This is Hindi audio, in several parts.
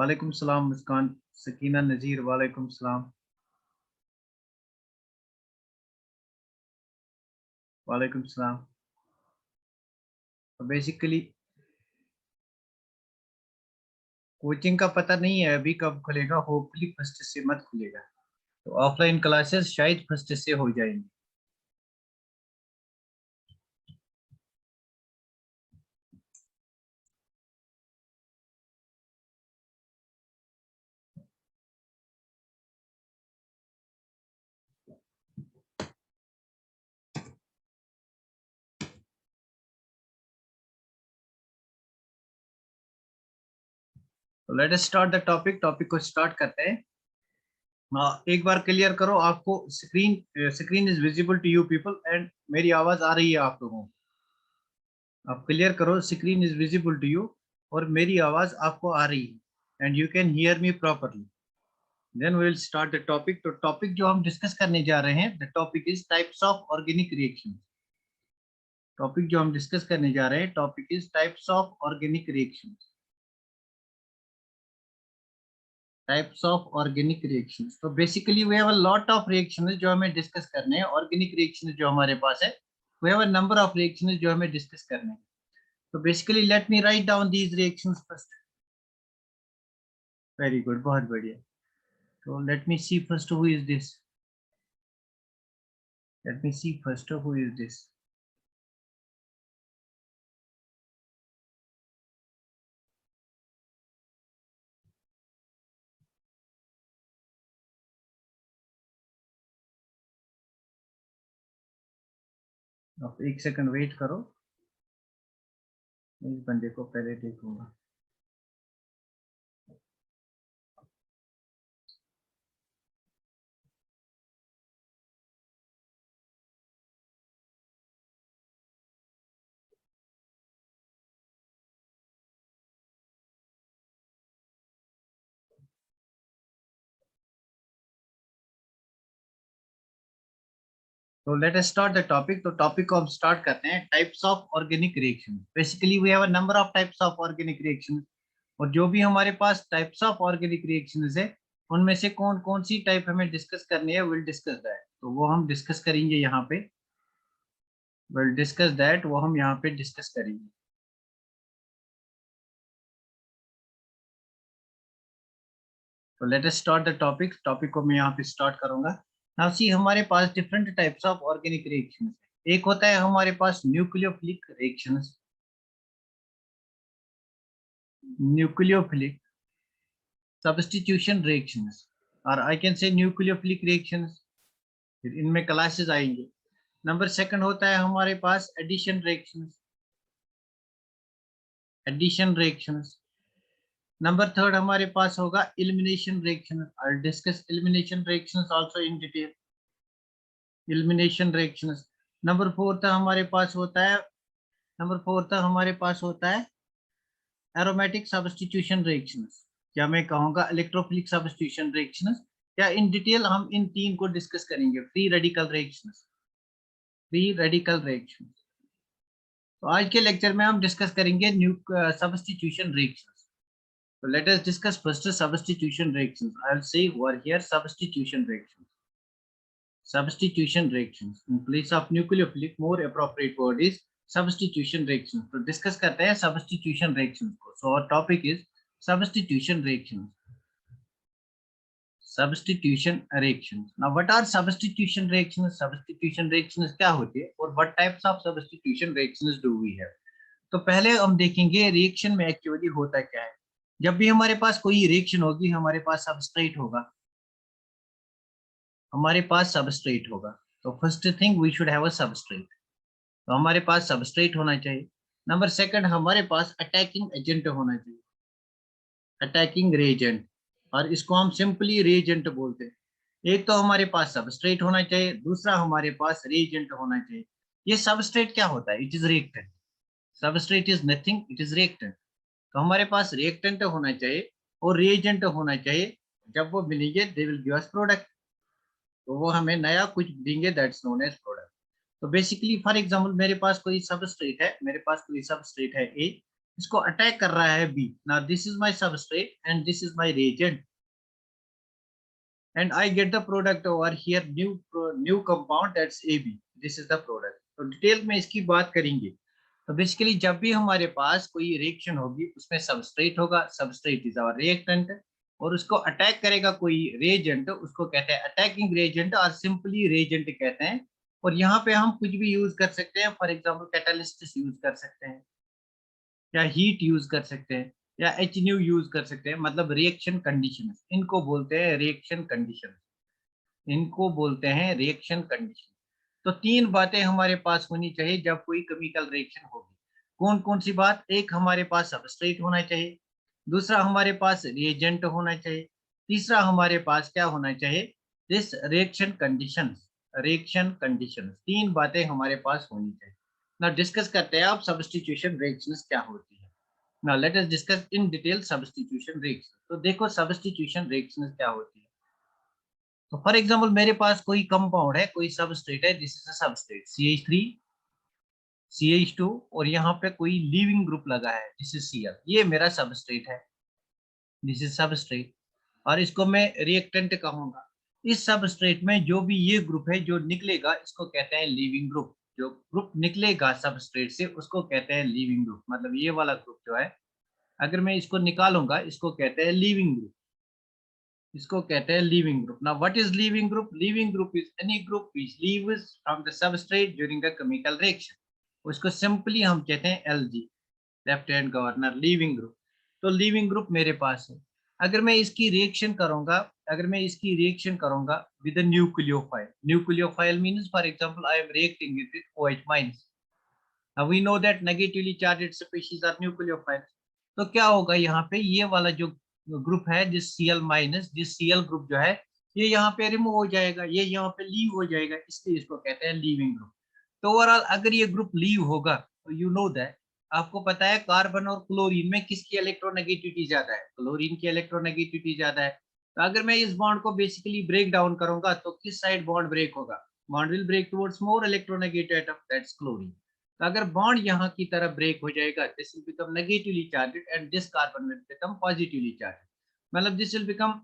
वालेकुम सलाम मुस्कान सकीना नज़ीर वालेकुम सलाम वालेकुम सलाम। तो बेसिकली कोचिंग का पता नहीं है अभी कब खुलेगा, होपफुली फर्स्ट से मत खुलेगा, तो ऑफलाइन क्लासेस शायद फर्स्ट से हो जाएंगी। तो let us start the topic को स्टार्ट करते हैं। एक बार क्लियर करो, आपको screen is visible to you people and मेरी आवाज आ रही है आप लोगों को? आप क्लियर करो, screen is visible to you और मेरी आवाज आपको आ रही है and you can hear me properly. Then we will start the topic. तो टॉपिक जो हम डिस्कस करने जा रहे हैं, the topic is types of organic reaction. Topic जो हम डिस्कस करने जा रहे हैं, topic is types of organic reaction. Types of organic reactions. तो basically we have a lot of reactions जो हमें डिस्कस करने हैं। ऑर्गेनिक रिएक्शंस जो हमारे पास है, we have a number of reactions जो हमें डिस्कस करने हैं। तो basically let me write down these reactions first. Very good, बहुत बढ़िया। तो let me see first who is this. Let me see first who is this. आप एक सेकंड वेट करो, इस बंदे को पहले देखूंगा। तो let us start the topic. तो टॉपिक को हम स्टार्ट करते हैं। Types of organic reaction. Basically we have a number of types of organic reaction, और जो भी हमारे पास टाइप्स ऑफ ऑर्गेनिक रिएक्शंस है, उनमें से कौन कौन सी टाइप हमें डिस्कस करनी है, विल डिस्कस दैट। तो वो हम डिस्कस करेंगे यहाँ पे। विल डिस्कस दैट, वो हम यहाँ पे डिस्कस करेंगे। तो let us start the topic. टॉपिक को मैं यहाँ पे स्टार्ट करूंगा। नाउ सी, हमारे पास different types of organic reactions है। एक होता है हमारे पास nucleophilic reactions, nucleophilic substitution reactions, और I can say nucleophilic reactions. फिर इनमें क्लासेस आएंगे। नंबर सेकंड होता है हमारे पास addition reactions, addition reactions. Number third हमारे पास होगा elimination reaction. I will discuss elimination reactions also in detail. Elimination reactions. Number fourth हमारे पास होता है, नंबर फोर्थ हमारे पास होता है एरोमेटिक सब्स्टिट्यूशन रिएक्शंस, या मैं कहूँगा इलेक्ट्रोफिलिक सब्स्टिट्यूशन रिएक्शंस, या इन डिटेल हम इन तीन को डिस्कस करेंगे। Free radical reactions, free radical reactions. तो आज के लेक्चर में हम डिस्कस करेंगे new substitution reactions. So let us discuss first substitution reactions. I'll say over here substitution reactions. Substitution reactions. In place of nucleophilic, more appropriate word is substitution reactions. तो discuss करते हैं substitution reactions को. So our topic is substitution reactions. Substitution reactions. Now what are substitution reactions? Substitution reactions क्या होती है और what types of substitution reactions do we have? तो पहले हम देखेंगे रिएक्शन में एक्चुअली होता क्या है। जब भी हमारे पास कोई रिएक्शन होगी, हमारे पास सबस्ट्रेट होगा, हमारे पास सबस्ट्रेट होगा। तो first thing we should have a substrate. तो हमारे पास सबस्ट्रेट होना चाहिए। नंबर सेकंड, हमारे पास अटैकिंग एजेंट होना चाहिए, अटैकिंग रिएजेंट, और इसको हम सिंपली रिएजेंट बोलते हैं। एक तो हमारे पास सबस्ट्रेट होना चाहिए, दूसरा हमारे पास रिएजेंट होना चाहिए। ये सबस्ट्रेट क्या होता है? It is reactant. Substrate is nothing, it is reactant. तो हमारे पास रिएक्टेंट होना चाहिए और रिएजेंट होना चाहिए। जब वो मिलेंगे they will give us product, तो वो हमें नया कुछ देंगे, दैट्स नोन एज प्रोडक्ट। तो बेसिकली फॉर एग्जांपल मेरे पास कोई सबस्ट्रेट है, मेरे पास कोई सबस्ट्रेट है ए, इसको अटैक कर रहा है B. Now this is my substrate and this is my reagent and I get the product over here, new compound, that's AB. This is the product. तो डिटेल में इसकी बात करेंगे. तो बेसिकली जब भी हमारे पास कोई रिएक्शन होगी उसमें सबस्ट्रेट होगा, सबस्ट्रेट इज आवर रिएक्टेंट, और उसको अटैक करेगा कोई रिएजेंट, उसको कहते हैं अटैकिंग रिएजेंट और सिंपली रिएजेंट कहते हैं. और यहाँ पे हम कुछ भी यूज कर सकते हैं, फॉर एग्जांपल कैटालिस्ट यूज कर सकते हैं या हीट यूज कर सकते हैं या एच न्यू यूज कर सकते हैं, मतलब रिएक्शन कंडीशन, इनको बोलते हैं रिएक्शन कंडीशन, इनको बोलते हैं रिएक्शन कंडीशन. तो तीन बातें हमारे पास होनी चाहिए जब कोई केमिकल रिएक्शन होगी. कौन कौन सी बात? एक, हमारे पास सबस्ट्रेट होना चाहिए. दूसरा, हमारे पास रिएजेंट होना चाहिए. तीसरा, हमारे पास क्या होना चाहिए? This reaction conditions. Reaction conditions, तीन बातें हमारे पास होनी चाहिए. ना डिस्कस करते हैं आप सब्स्टिट्यूशन रिएक्शंस क्या होती है. ना let us discuss in detail substitution reaction. तो देखो सब्स्टिट्यूशन रिएक्शंस क्या होती है. तो फॉर एग्जांपल मेरे पास कोई कंपाउंड है, कोई सबस्ट्रेट है, this is a substrate CH3 CH2, और यहाँ पे कोई लीविंग ग्रुप लगा है, दिस इज Cl. ये मेरा सबस्ट्रेट है, दिस इज सबस्ट्रेट, और इसको मैं रिएक्टेंट कहूंगा. इस सबस्ट्रेट में जो भी ये ग्रुप है जो निकलेगा, इसको कहते हैं लीविंग ग्रुप. जो ग्रुप निकलेगा सबस्ट्रेट से उसको कहते हैं लीविंग ग्रुप. मतलब ये वाला ग्रुप जो है, अगर मैं इसको निकालूंगा, इसको कहते हैं लीविंग ग्रुप. इसको कहते हैं leaving group. Now what is leaving group? Leaving group is any group which leaves from the substrate during the chemical reaction. उसको सिंपली हम कहते हैं LG, left hand governor, leaving group. तो लीविंग ग्रुप मेरे पास है. अगर मैं इसकी रिएक्शन करूंगा, अगर मैं इसकी रिएक्शन करूंगा with a nucleophile. Nucleophile means for example I am reacting it with OH minus. Now we know that negatively charged species are nucleophiles. तो क्या होगा यहाँ पे, ये वाला जो ग्रुप है, जिस Cl माइनस, जिस Cl ग्रुप जो है, ये यहाँ पे रिमूव हो जाएगा, ये यहाँ पे लीव हो जाएगा, इसलिए इसको कहते हैं लीविंग ग्रुप. तो ओवरऑल अगर ये ग्रुप लीव होगा तो यू नो दैट, आपको पता है कार्बन और क्लोरीन में किसकी इलेक्ट्रोनेगेटिविटी ज्यादा है? क्लोरीन की इलेक्ट्रोनेगेटिविटी ज्यादा है. तो अगर मैं इस बॉन्ड को बेसिकली ब्रेक डाउन करूंगा तो किस साइड बॉन्ड ब्रेक होगा? Bond will break towards more electronegative atom, that's chlorine. तो अगर बॉन्ड यहाँ की तरफ ब्रेक हो जाएगा, this will become negatively charged and this carbon will become positively charged. मतलब this will become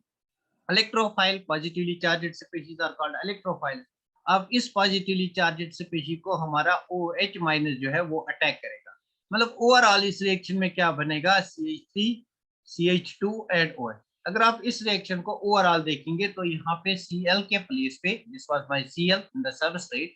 electrophile. Positively charged species are called electrophile. अब इस पॉजिटिवली चार्ज्ड स्पीशीज को हमारा OH माइनस जो है वो अटैक करेगा. मतलब ओवरऑल इस रिएक्शन में क्या बनेगा? CH3 CH2 and OH. अगर आप इस रिएक्शन को ओवरऑल देखेंगे तो यहाँ पे Cl के प्लेस पे, this was my Cl in the substrate,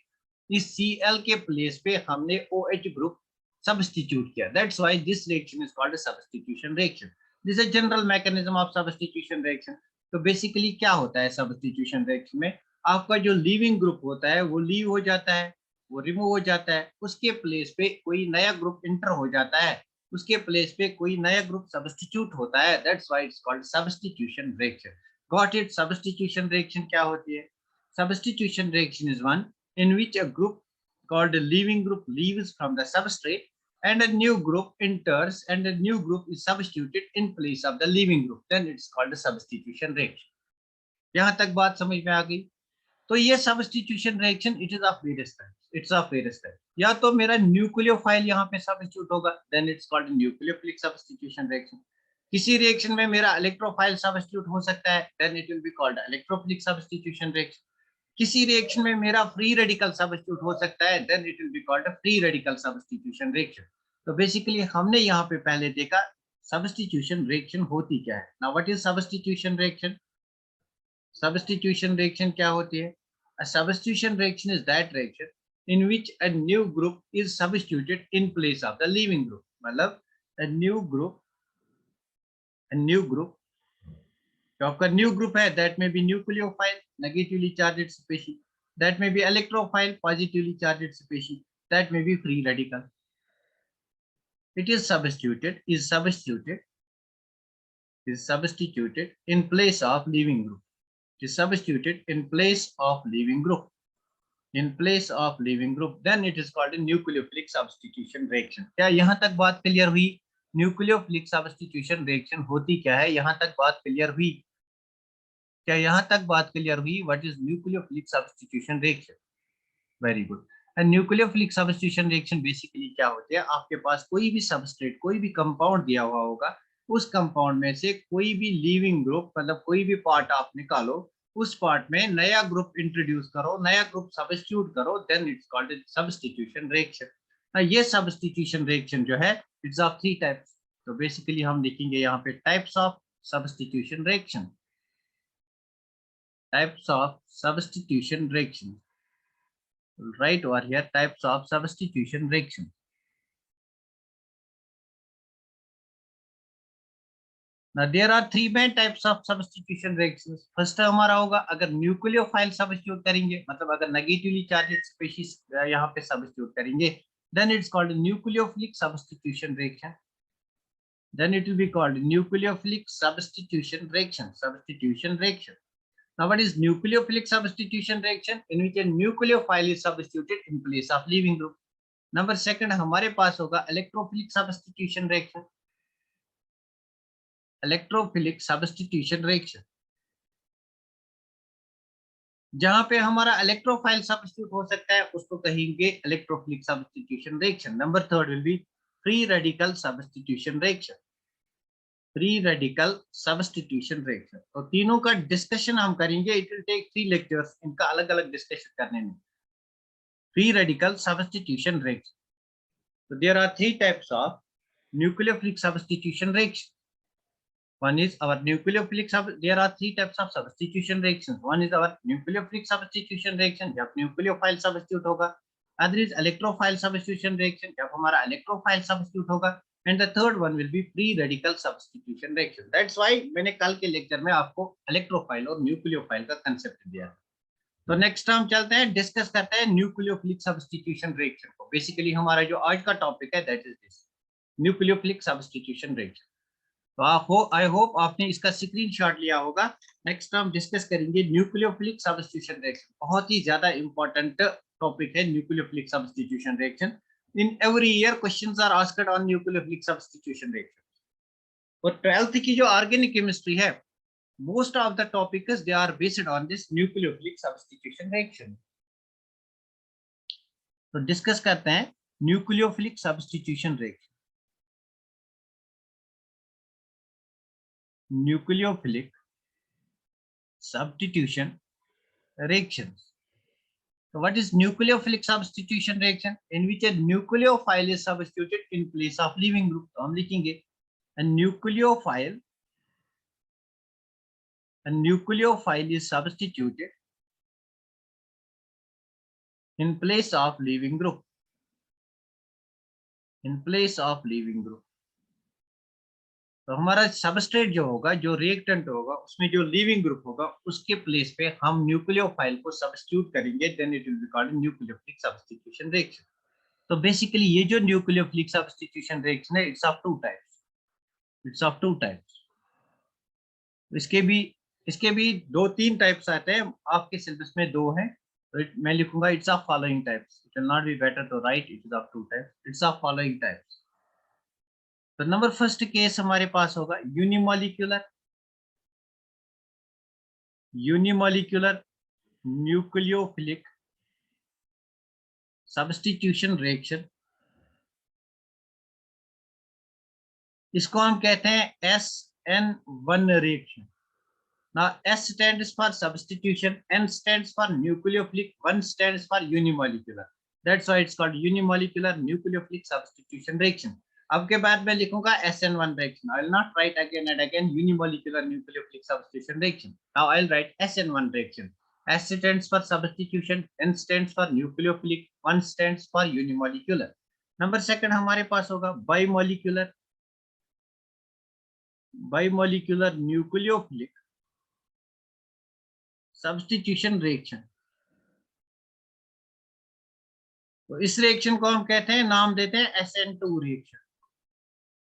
इस Cl के प्लेस पे हमने OH ग्रुप सब्स्टिट्यूट किया. That's why this reaction is called substitution reaction. This is general mechanism of substitution reaction. तो बेसिकली क्या होता है सब्स्टिट्यूशन रिएक्शन में? आपका जो लीविंग ग्रुप होता है वो लीव हो जाता है, वो रिमूव हो जाता है, उसके प्लेस पे कोई नया ग्रुप इंटर हो जाता है, उसके प्लेस पे कोई नया ग्रुप सब्स्टिट्यूट होता है. That's why it's called substitution reaction. Got it? Substitution reaction क्या होती है? Substitution reaction is one in which a group called a leaving group leaves from the substrate and a new group enters and a new group is substituted in place of the leaving group, then it's called a substitution reaction. यहाँ तक बात समझ में आ गई? तो ये substitution reaction it is of various types. It's of various type. या तो मेरा न्यूक्लियोफाइल यहाँ पे सब्स्टिट्यूट होगा, then it's called nucleophilic substitution reaction. किसी रिएक्शन में मेरा इलेक्ट्रोफाइल सब्स्टिट्यूट हो सकता है, then it will be called electrophilic substitution reaction. किसी रिएक्शन में मेरा फ्री रेडिकल सब्स्टिट्यूट हो सकता है, then it will be called a free radical substitution reaction. तो बेसिकली हमने यहाँ पे पहले देखा सब्स्टिट्यूशन रिएक्शन होती क्या है. Now what is substitution reaction? Substitution reaction क्या होती है? A substitution reaction is that reaction in which a new group is substituted in place of the leaving group. मतलब a new group जो आपका न्यू ग्रुप है, दैट में be nucleophile negatively charged species, that में be electrophile positively charged species, that में be free radical. It is substituted in place of leaving group. It is substituted in place of leaving group. In place of leaving group, then it is called a nucleophilic substitution reaction. क्या यहाँ तक बात क्लियर हुई? न्यूक्लियोफिलिक सब्स्टिट्यूशन रिएक्शन होती क्या है? यहाँ तक बात क्लियर हुई? क्या यहाँ तक बात क्लियर हुई? What is nucleophilic substitution reaction? Very good. Nucleophilic substitution reaction basically क्या होती है, आपके पास कोई भी सबस्ट्रेट, कोई भी कंपाउंड दिया हुआ होगा, उस कंपाउंड में से कोई भी लीविंग ग्रुप, मतलब कोई भी पार्ट आप निकालो, उस पार्ट में नया ग्रुप इंट्रोड्यूस करो, नया ग्रुप सब्स्टिट्यूट करो, then it's called substitution reaction. ये सब्स्टिट्यूशन रिएक्शन जो है, इट्स ऑफ 3 टाइप्स। तो बेसिकली हम लिखेंगे यहाँ पे types of substitution reaction, types of substitution reaction, right over here, types of substitution reaction. Now there are 3 main types of substitution reactions. First हमारा होगा अगर न्यूक्लियोफाइल सब्स्टिट्यूट करेंगे, मतलब अगर नेगेटिवली चार्जेड स्पीशीज यहाँ पे सब्स्टिट्यूट करेंगे, then it's called nucleophilic substitution reaction. Then it will be called nucleophilic substitution reaction. Substitution reaction. Now what is nucleophilic substitution reaction? In which a nucleophile is substituted in place of leaving group. Number second हमारे पास होगा electrophilic substitution reaction. Electrophilic substitution reaction जहां पे हमारा इलेक्ट्रोफाइल सब्स्टिट्यूट हो सकता है, उसको कहेंगे electrophilic substitution reaction. Number third will be free radical substitution reaction. Free radical substitution reaction, तो तीनों का डिस्कशन हम करेंगे। इट विल टेक 3 लेक्चर्स इनका अलग अलग डिस्कशन करने में। Free radical substitution reaction, so there are 3 types of nucleophilic substitution reaction. One is our nucleophilic there are 3 types of substitution reactions. One is our nucleophilic substitution reaction, जब nucleophile substitute होगा. Other is electrophile substitution reaction, जब हमारा electrophile substitute होगा. And the third one will be free radical substitution reaction. That's why मैंने कल के लेक्चर में आपको electrophile और nucleophile का कंसेप्ट दिया है। तो नेक्स्ट हम चलते हैं, डिस्कस करते हैं न्यूक्लियोफिलिक सब्स्टिट्यूशन रिएक्शन को। बेसिकली हमारा जो आज का टॉपिक है that is this nucleophilic substitution reaction. तो आई होप आपने इसका स्क्रीनशॉट लिया होगा। नेक्स्ट हम डिस्कस करेंगे न्यूक्लियोफिलिक सब्स्टिट्यूशन रिएक्शन। बहुत ही ज्यादा इंपॉर्टेंट टॉपिक है nucleophilic substitution reaction. In every year questions are asked on nucleophilic substitution reaction. और 12th की जो ऑर्गेनिक केमिस्ट्री है, most of the topics they are based on this nucleophilic substitution reaction. तो डिस्कस करते हैं nucleophilic substitution reaction. Nucleophilic substitution reactions. So what is nucleophilic substitution reaction? In which a nucleophile is substituted in place of leaving group. तो हम लिखेंगे a nucleophile is substituted in place of leaving group. In place of leaving group. तो हमारा सबस्ट्रेट जो होगा, जो रिएक्टेंट होगा, उसमें जो लीविंग ग्रुप होगा, उसके प्लेस पे हम न्यूक्लियोफाइल को सब्स्टिट्यूट करेंगे, then it will be called nucleophilic substitution reaction. तो बेसिकली ये जो न्यूक्लियोफिलिक सब्स्टिट्यूशन रिएक्शन है, it's of 2 types. It's of 2 types. इसके भी 2-3 टाइप्स आते हैं, आपके सिलेबस में 2 हैं। तो मैं लिखूंगा it's of following types. It will not be better to write it is of 2 types. It's of following types. तो नंबर फर्स्ट केस हमारे पास होगा यूनिमॉलिक्यूलर न्यूक्लियोफिलिक सब्स्टिट्यूशन रिएक्शन। इसको हम कहते हैं SN1 reaction. Now S stands for substitution, N stands for nucleophilic, 1 stands for unimolecular. That's why it's called unimolecular nucleophilic substitution reaction. अब के बाद मैं लिखूंगा SN1 reaction. I will not write again and again unimolecular nucleophilic substitution reaction. Now I'll write SN1 reaction. S stands for substitution, N stands for nucleophilic, 1 stands for unimolecular. Number second हमारे पास होगा बाइमोलिक्यूलर न्यूक्लियोफिलिक सब्स्टिट्यूशन रिएक्शन। तो इस रिएक्शन को हम कहते हैं, नाम देते हैं SN2 रिएक्शन।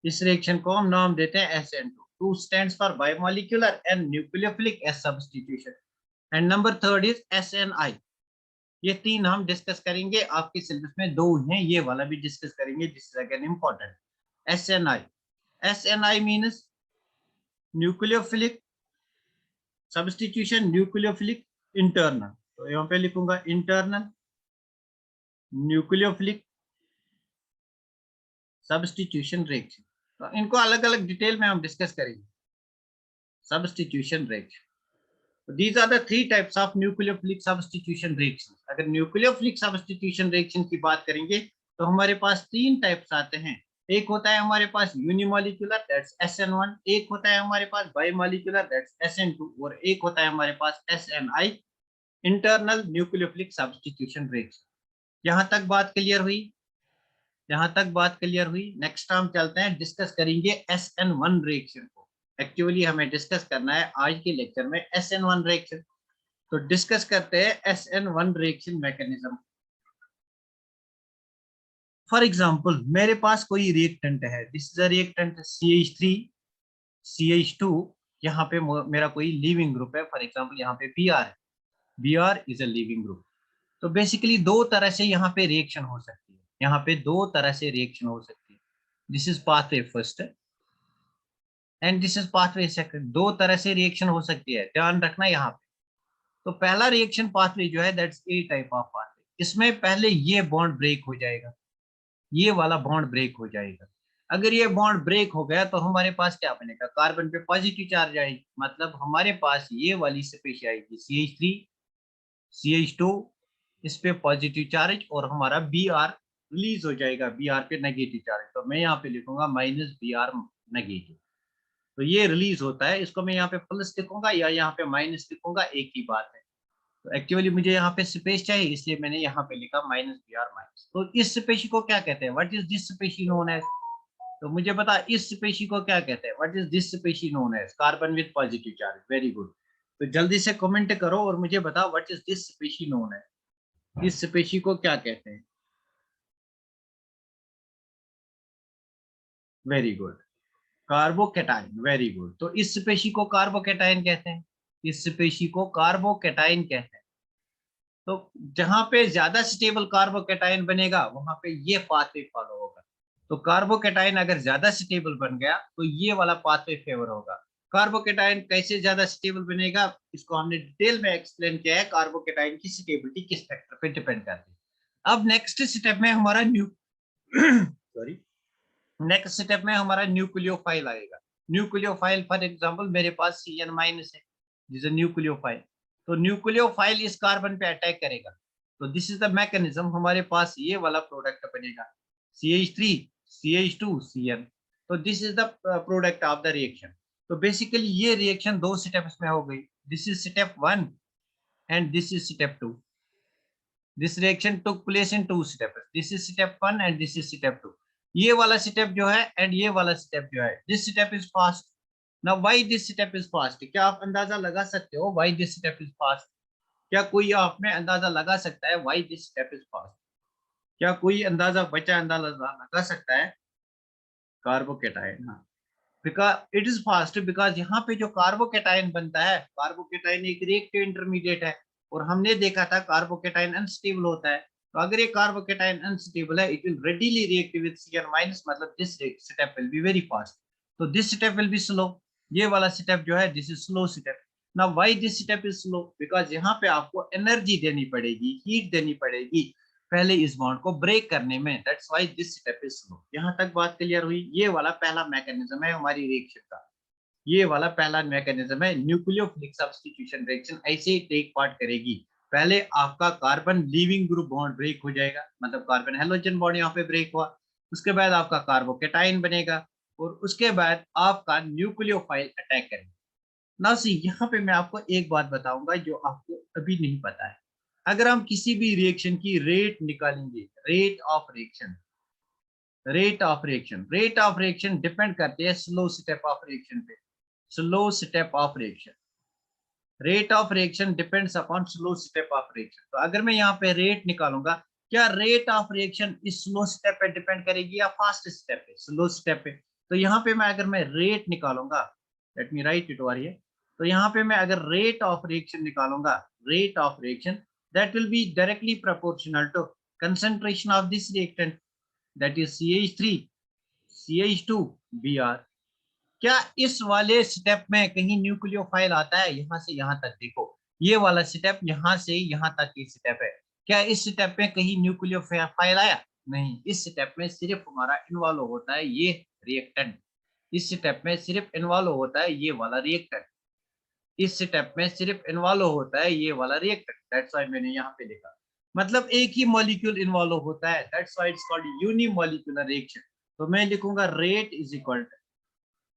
इस रिएक्शन को हम नाम देते हैं SN2। 2 stands for bimolecular and nucleophilic S substitution. And number third is SNI. ये 3 हम डिस्कस करेंगे, आपके सिलेबस में 2 हैं, ये वाला भी डिस्कस करेंगे, this is again important. SNI means nucleophilic substitution nucleophilic internal। तो यहाँ पे लिखूंगा इंटरनल न्यूक्लियोफिलिक सब्स्टिट्यूशन रिएक्शन। तो इनको अलग अलग डिटेल में हम डिस्कस करेंगे। Substitution reaction, these are the three types of nucleophilic substitution reactions। अगर न्यूक्लियोफिलिक सब्स्टिट्यूशन रिएक्शन की बात करेंगे तो हमारे पास तीन टाइप्स आते हैं। एक होता है हमारे पास यूनिमोलिकुलर, दैट्स SN1, एक होता है हमारे पास बाइमोलिकुलर, दैट्स SN2, और एक होता है हमारे पास SNI, internal nucleophilic substitution reaction. यहाँ तक बात क्लियर हुई? यहाँ तक बात क्लियर हुई। नेक्स्ट हम चलते हैं, डिस्कस करेंगे SN1 रिएक्शन को। एक्चुअली हमें डिस्कस करना है आज के लेक्चर में SN1 रिएक्शन। तो डिस्कस करते हैं SN1 reaction mechanism. For example मेरे पास कोई रिएक्टेंट है, this is a reactant CH3 CH2, यहाँ पे मेरा कोई लीविंग ग्रुप है, फॉर एग्जांपल यहाँ पे Br है, Br is a leaving group. तो बेसिकली दो तरह से यहाँ पे रिएक्शन हो सकती है, यहाँ पे दो तरह से रिएक्शन हो सकती है। This is pathway first and this is pathway second. दो तरह से रिएक्शन हो सकती है, ध्यान रखना यहाँ पे। तो पहला रिएक्शन पाथवे जो है that's a type of pathway. इसमें पहले ये बॉन्ड ब्रेक हो जाएगा, ये वाला बॉन्ड ब्रेक हो जाएगा। अगर ये बॉन्ड ब्रेक हो गया तो हमारे पास क्या बनेगा, कार्बन पे पॉजिटिव चार्ज आएगी, मतलब हमारे पास ये वाली स्पेशीज आएगी CH3 CH2, इस पे पॉजिटिव चार्ज, और हमारा Br रिलीज हो जाएगा, Br पे नेगेटिव चार्ज। तो मैं यहाँ पे लिखूंगा -Br नेगेटिव। तो ये रिलीज होता है, इसको मैं यहाँ पे प्लस लिखूंगा या यहाँ पे माइनस लिखूंगा, एक ही बात है। तो एक्चुअली मुझे यहाँ पे स्पेस चाहिए, इसलिए मैंने यहाँ पे लिखा -Br माइनस। तो इस स्पेशी को क्या कहते हैं, what is this species known as? तो मुझे बता इस स्पेशी को क्या कहते हैं, what is this species known as? Carbon with positive charge. Very good. तो जल्दी से कमेंट करो और मुझे बताओ what is this species known as, इस स्पेशी को क्या कहते हैं? Very good, carbocation. Very good. तो इस स्पेशी को कार्बोकेटाइन कहते हैं, इस स्पेशी को कार्बोकेटाइन कहते हैं। तो जहां पे ज्यादा स्टेबल कार्बोकेटाइन बनेगा वहां पे ये पाथवे फॉलो होगा। तो कार्बोकेटाइन अगर ज्यादा स्टेबल बन गया तो ये वाला पाथवे फेवर होगा। कार्बोकेटाइन कैसे ज्यादा स्टेबल बनेगा, इसको हमने डिटेल में एक्सप्लेन किया है। कार्बोकेटाइन की स्टेबिलिटी किस फैक्टर पे डिपेंड करती है। अब नेक्स्ट स्टेप में हमारा सॉरी, नेक्स्ट स्टेप में हमारा न्यूक्लियोफाइल आएगा। न्यूक्लियोफाइल फॉर एग्जांपल मेरे पास Cn माइनस है, दिस इज न्यूक्लियोफाइल। तो न्यूक्लियोफाइल इस कार्बन पे अटैक करेगा। तो दिस इज द मैकेनिज्म, हमारे पास ये वाला प्रोडक्ट बनेगा CH3 CH2 Cn। तो this is the product of the reaction. तो बेसिकली ये रिएक्शन दो स्टेप्स में हो गई, this is step 1 and this is step 2। This reaction took place in two steps, this is step 1 and this is step 2। ये वाला स्टेप जो है एंड ये वाला स्टेप जो है, this step is fast. Now why this step is fast? क्या आप अंदाजा लगा सकते हो why this step is fast? क्या कोई आप में अंदाजा लगा सकता है why this step is fast? क्या कोई अंदाजा, बचा अंदाजा लगा सकता है? कार्बोकेटाइन, हाँ, because it is fast, because यहाँ पे जो कार्बोकेटाइन बनता है, कार्बोकेटाइन एक रिएक्टिव इंटरमीडिएट है, और हमने देखा था कार्बोकेटाइन अनस्टेबल होता है। तो अगर ये कार्बोकेटाइन अनस्टेबल है, it will readily react with Cn minus, मतलब this step will be very fast. तो this step will be slow, ये वाला स्टेप जो है this is slow step. Now why this step is slow? Because यहाँ पे आपको एनर्जी देनी पड़ेगी, हीट देनी पड़ेगी पहले इस बॉन्ड को ब्रेक करने में, that's why this step is slow. यहाँ तक बात क्लियर हुई? ये वाला पहला मैकेनिज्म है हमारी रिएक्शन का, ये वाला पहला मैकेनिज्म है न्यूक्लियोफिलिक सब्स्टिट्यूशन रिएक्शन। ऐसे ही टेक पार्ट करेगी। पहले आपका carbon leaving group bond break हो जाएगा, मतलब कार्बन हेलोजन बॉन्ड यहाँ पे ब्रेक हुआ, उसके बाद आपका कार्बोकेटाइन बनेगा, और उसके बाद आपका न्यूक्लियोफाइल अटैक करेगा। ना सी यहाँ पे मैं आपको एक बात बताऊंगा जो आपको अभी नहीं पता है। अगर हम किसी भी रिएक्शन की रेट निकालेंगे, rate of reaction, rate of reaction, rate of reaction depend करते हैं स्लो स्टेप ऑफ रिएक्शन पे, slow step of reaction. Rate of reaction depends upon slow step of reaction. तो अगर मैं यहाँ पे रेट निकालूंगा, क्या रेट ऑफ रिएक्शन इस स्लो स्टेप पे डिपेंड करेगी या फास्ट स्टेप पे, स्लो स्टेप पे? तो यहाँ पे मैं अगर मैं रेट निकालूंगा, late me right it over here. तो यहाँ पे मैं अगर रेट ऑफ रिएक्शन निकालूंगा, rate of reaction that will be directly proportional to concentration of this reactant, that is CH3 CH2 Br। क्या इस वाले स्टेप में कहीं न्यूक्लियोफाइल आता है? यहाँ से यहाँ तक देखो, ये वाला स्टेप यहाँ से यहाँ तक की स्टेप है। क्या इस स्टेप में कहीं न्यूक्लियोफाइल आया? नहीं, इस स्टेप में सिर्फ हमारा इन्वॉल्व होता है ये रिएक्टेंट। इस स्टेप में सिर्फ इन्वॉल्व होता है ये वाला रिएक्टेंट। इस स्टेप में सिर्फ इन्वॉल्व होता है ये वाला रिएक्टेंट। दैट्स व्हाई मैंने यहाँ पे लिखा, मतलब एक ही मॉलिक्यूल इन्वॉल्व होता है। That's why it's called unimolecular reaction. तो मैं लिखूंगा rate is equal to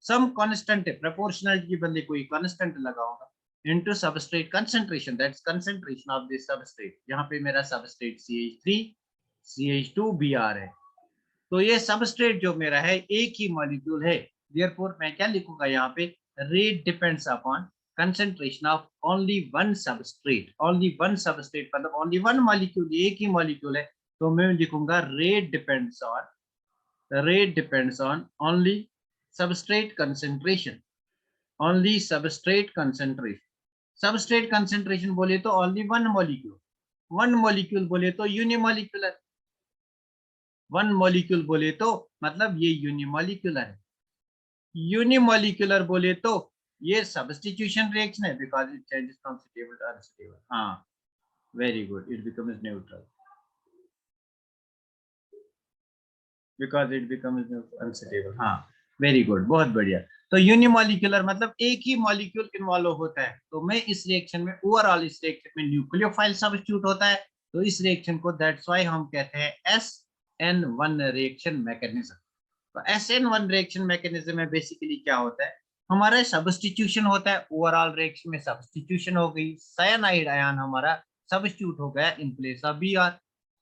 some constant है, प्रोपोर्शनल की बदले कोई कांस्टेंट लगाऊंगा, into substrate concentration, that's concentration of this substrate. यहाँ पे मेरा सबस्ट्रेट CH3 CH2Br है। तो ये सबस्ट्रेट जो मेरा है एक ही मॉलिक्यूल है। देयरफॉर मैं क्या लिखूंगा यहाँ पे, rate depends upon concentration of only one substrate। only one substrate मतलब only one molecule, एक ही मॉलिक्यूल है। तो मैं लिखूंगा rate depends on only substrate concentration। only substrate concentration। substrate concentration बोले तो only one molecule, one molecule बोले तो unimolecular, one molecule बोले तो मतलब ये unimolecular है, unimolecular बोले तो ये सब्स्टिट्यूशन रिएक्शन है, because it changes from stable to unstable. हाँ, very good, it becomes neutral because it becomes unstable. हाँ, वेरी गुड, बहुत बढ़िया। तो यूनिमॉलिक्यूलर मतलब एक ही मॉलिक्यूल इन्वॉल्व होता है। तो मैं इस रिएक्शन में ओवरऑल इस रिएक्शन में न्यूक्लियोफाइल सब्स्टिट्यूट होता है। तो इस रिएक्शन को दैट्स व्हाई हम कहते हैं SN1 रिएक्शन मैकेनिज्म। तो SN1 रिएक्शन मैकेनिज्म में बेसिकली क्या होता है, हमारा सब्स्टिट्यूशन होता है। ओवरऑल रिएक्शन में सब्स्टिट्यूशन हो गई, साइनाइड आयन हमारा सब्स्टिट्यूट हो गया इन प्लेस ऑफ Br,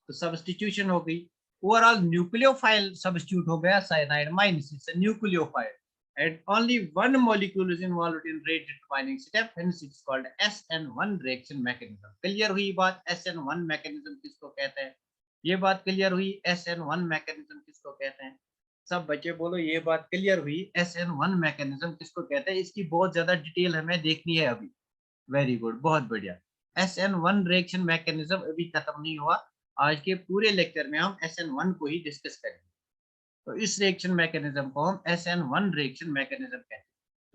तो सब्स्टिट्यूशन हो गई। ओवरऑल न्यूक्लियोफाइल सब्स्टिट्यूट हो गया cyanide minus, it's a nucleophile and only one molecule is involved in rate determining step, hence it's called SN1 reaction mechanism। Clear हुई बात, SN1 mechanism किसको कहते हैं? ये बात क्लियर हुई, SN1 mechanism किसको कहते हैं? सब बच्चे बोलो ये बात क्लियर हुई, SN1 मैकेनिज्म किसको कहते हैं? इसकी बहुत ज्यादा डिटेल हमें देखनी है अभी। वेरी गुड, बहुत बढ़िया। SN1 रिएक्शन मैकेनिज्म अभी खत्म नहीं हुआ, आज के पूरे लेक्चर में हम SN1 को ही डिस्कस करेंगे। तो इस रिएक्शन मैकेनिज्म को हम SN1 रिएक्शन मैकेनिज्म कहते हैं।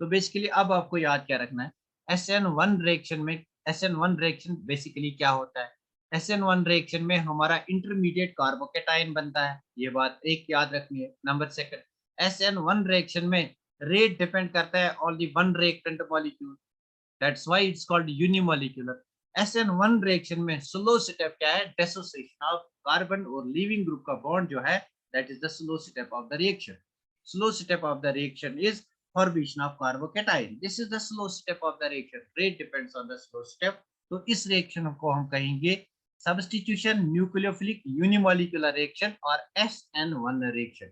तो बेसिकली अब आपको याद क्या रखना है, SN1 रिएक्शन में SN1 रिएक्शन बेसिकली क्या होता है? SN1 रिएक्शन में हमारा इंटरमीडिएट कार्बोकेटाइन बनता है, ये बात एक याद रखनी है। नंबर सेकंड, SN1 रिएक्शन में रेट डिपेंड करता है only one reactant molecule, that's why it's called unimolecular. SN1 reaction में स्लो स्टेप क्या है, डिसोसिएशन ऑफ कार्बन और लीविंग ग्रुप का बॉन्ड जो है, that is the slow step of the reaction। slow step of the reaction is formation of carbocation। this is the slow step of the reaction। rate depends on the slow step। तो इस रिएक्शन को हम कहेंगे substitution nucleophilic unimolecular reaction और SN1 reaction।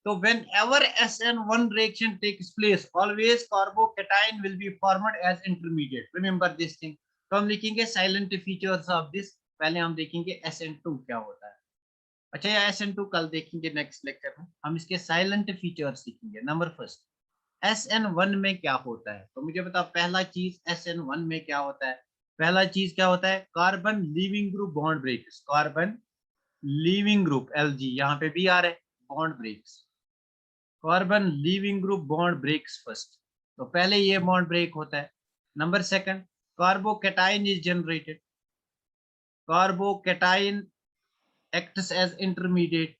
तो whenever SN1 reaction takes place, always carbocation will be formed as intermediate। remember this thing। तो हम लिखेंगे silent features of this। पहले हम देखेंगे SN2 क्या होता है। अच्छा, ये SN2 कल देखेंगे नेक्स्ट लेक्चर में, हम इसके साइलेंट फीचर्स सीखेंगे। नंबर फर्स्ट, SN1 में क्या होता है? तो मुझे बताओ पहला चीज SN1 में क्या होता है? पहला चीज क्या होता है, carbon leaving group bond breaks. Carbon leaving group Lg, यहाँ पे भी आ रहा है, bond breaks. Carbon leaving group bond breaks first, तो पहले ये बॉन्ड ब्रेक होता है। Number second, carbocation is generated. Carbocation acts as intermediate,